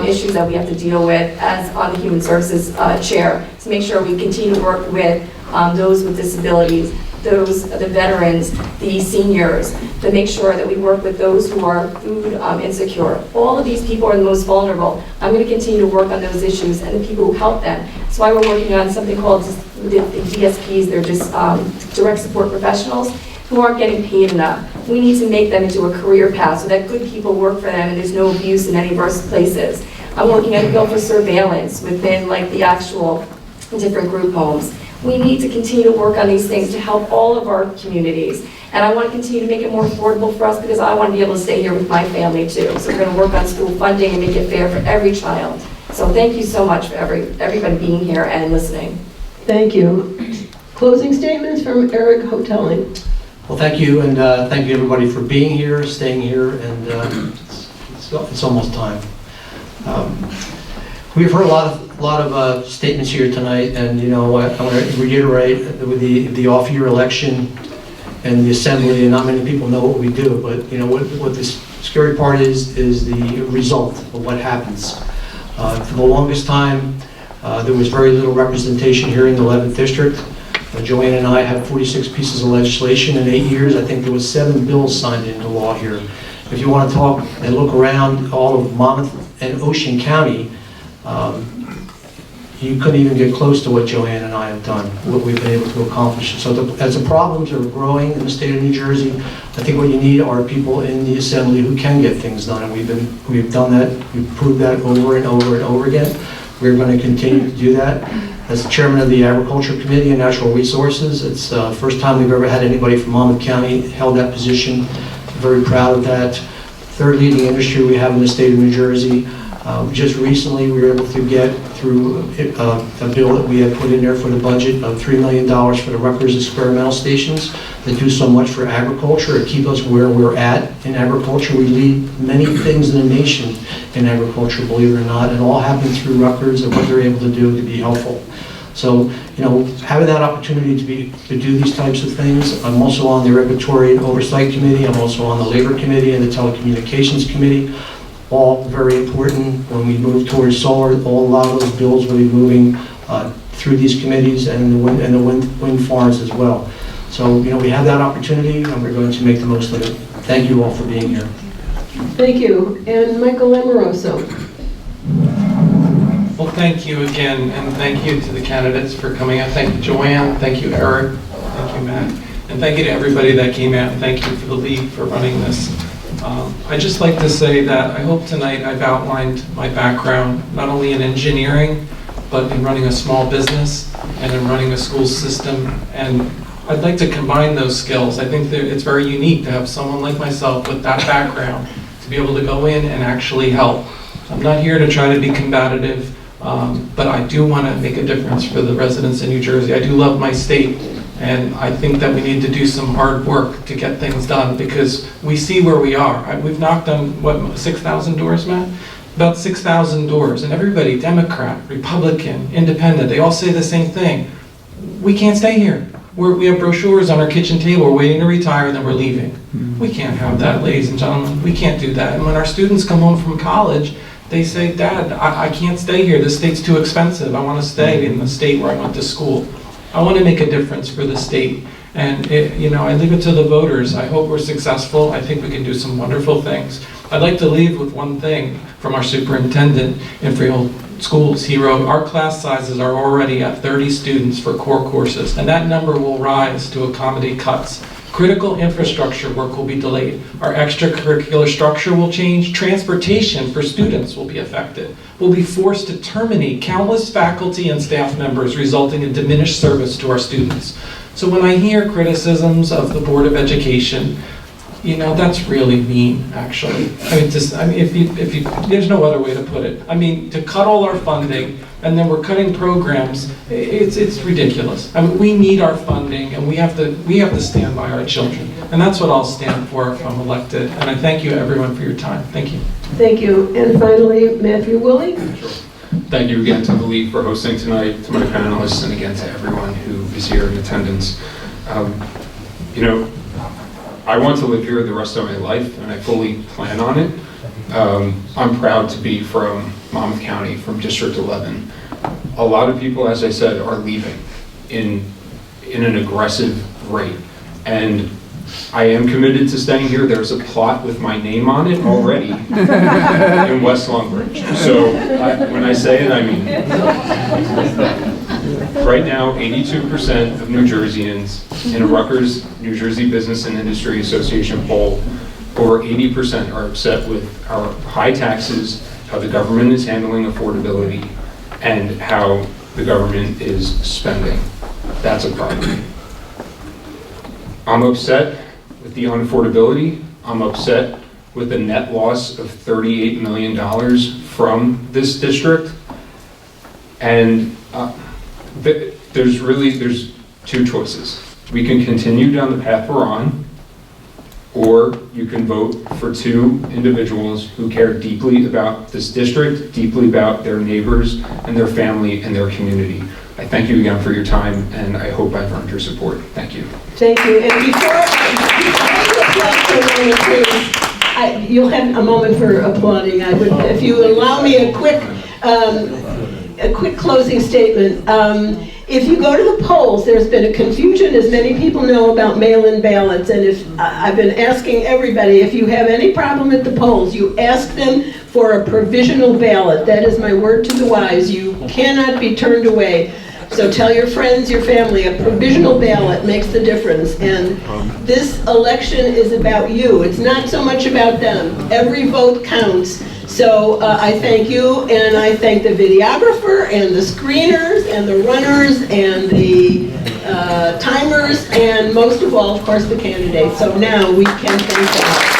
issues that we have to deal with as on the Human Services Chair, to make sure we continue to work with those with disabilities, the veterans, the seniors, to make sure that we work with those who are food insecure. All of these people are the most vulnerable. I'm going to continue to work on those issues and the people who help them. That's why we're working on something called the DSPs. They're just direct support professionals who aren't getting paid enough. We need to make them into a career path so that good people work for them and there's no abuse in any of our places. I'm working on a bill for surveillance within the actual different group homes. We need to continue to work on these things to help all of our communities. And I want to continue to make it more affordable for us, because I want to be able to stay here with my family too. So we're going to work on school funding and make it fair for every child. So thank you so much for everybody being here and listening.
Thank you. Closing statements from Eric Hotelling.
Well, thank you, and thank you everybody for being here, staying here, and it's almost time. We've heard a lot of statements here tonight, and I want to reiterate with the off-year election and the Assembly, and not many people know what we do, but what the scary part is the result of what happens. For the longest time, there was very little representation here in the 11th District. Joanne and I have 46 pieces of legislation in 8 years. I think there was 7 bills signed into law here. If you want to talk and look around all of Monmouth and Ocean County, you couldn't even get close to what Joanne and I have done, what we've been able to accomplish. So as the problems are growing in the state of New Jersey, I think what you need are people in the Assembly who can get things done, and we've done that, we've proved that over and over and over again. We're going to continue to do that. As the chairman of the Agriculture Committee and Natural Resources, it's the first time we've ever had anybody from Monmouth County held that position. Very proud of that. Third leading industry we have in the state of New Jersey. Just recently, we were able to get through a bill that we had put in there for the budget of $3 million for the Rutgers experimental stations that do so much for agriculture and keep us where we're at in agriculture. We lead many things in the nation in agriculture, believe it or not, and all happen through Rutgers and what they're able to do to be helpful. So, having that opportunity to do these types of things. I'm also on the Regulatory and Oversight Committee. I'm also on the Labor Committee and the Telecommunications Committee. All very important when we move towards solar. A lot of those bills will be moving through these committees and the wind farms as well. So, we have that opportunity and we're going to make the most of it. Thank you all for being here.
Thank you. And Michael Amoroso.
Well, thank you again, and thank you to the candidates for coming out. Thank you, Joanne. Thank you, Eric. Thank you, Matt. And thank you to everybody that came out. Thank you for the League for running this. I'd just like to say that I hope tonight I've outlined my background, not only in engineering, but in running a small business and in running a school system. And I'd like to combine those skills. I think that it's very unique to have someone like myself with that background to be able to go in and actually help. I'm not here to try to be combative, but I do want to make a difference for the residents in New Jersey. I do love my state, and I think that we need to do some hard work to get things done, because we see where we are. We've knocked on, what, 6,000 doors, Matt? About 6,000 doors, and everybody, Democrat, Republican, Independent, they all say the same thing. We can't stay here. We have brochures on our kitchen table, we're waiting to retire, and then we're leaving. We can't have that, ladies and gentlemen. We can't do that. And when our students come home from college, they say, Dad, I can't stay here. This state's too expensive. I want to stay in the state where I went to school. I want to make a difference for the state. And I leave it to the voters. I hope we're successful. I think we can do some wonderful things. I'd like to leave with one thing from our superintendent in Freehold Schools. He wrote, our class sizes are already at 30 students for core courses, and that number will rise to accommodate cuts. Critical infrastructure work will be delayed. Our extracurricular structure will change. Transportation for students will be affected. We'll be forced to terminate countless faculty and staff members, resulting in diminished service to our students. So when I hear criticisms of the Board of Education, that's really mean, actually. There's no other way to put it. To cut all our funding, and then we're cutting programs, it's ridiculous. We need our funding, and we have to stand by our children. And that's what I'll stand for if I'm elected. And I thank you, everyone, for your time. Thank you.
Thank you. And finally, Matthew Woolley.
Thank you again to the League for hosting tonight, to my panelists, and again to everyone who is here in attendance. I want to live here the rest of my life, and I fully plan on it. I'm proud to be from Monmouth County, from District 11. A lot of people, as I said, are leaving in an aggressive rate. And I am committed to staying here. There's a plot with my name on it already in West Longbridge. So when I say it, I mean it. Right now, 82% of New Jerseyans in a Rutgers New Jersey Business and Industry Association poll, over 80% are upset with our high taxes, how the government is handling affordability, and how the government is spending. That's a problem. I'm upset with the unaffordability. I'm upset with the net loss of $38 million from this district. And there's two choices. We can continue down the path we're on, or you can vote for two individuals who care deeply about this district, deeply about their neighbors and their family and their community. I thank you again for your time, and I hope I've earned your support. Thank you.
Thank you. And before you'll have a moment for applauding. I would, if you allow me a quick closing statement. If you go to the polls, there's been a confusion, as many people know, about mail-in ballots. And if I've been asking everybody, if you have any problem at the polls, you ask them for a provisional ballot. That is my word to the wise. You cannot be turned away. So tell your friends, your family, a provisional ballot makes the difference. And this election is about you. It's not so much about them. Every vote counts. So I thank you, and I thank the videographer, and the screeners, and the runners, and the timers, and most of all, of course, the candidates. So now we can thank them.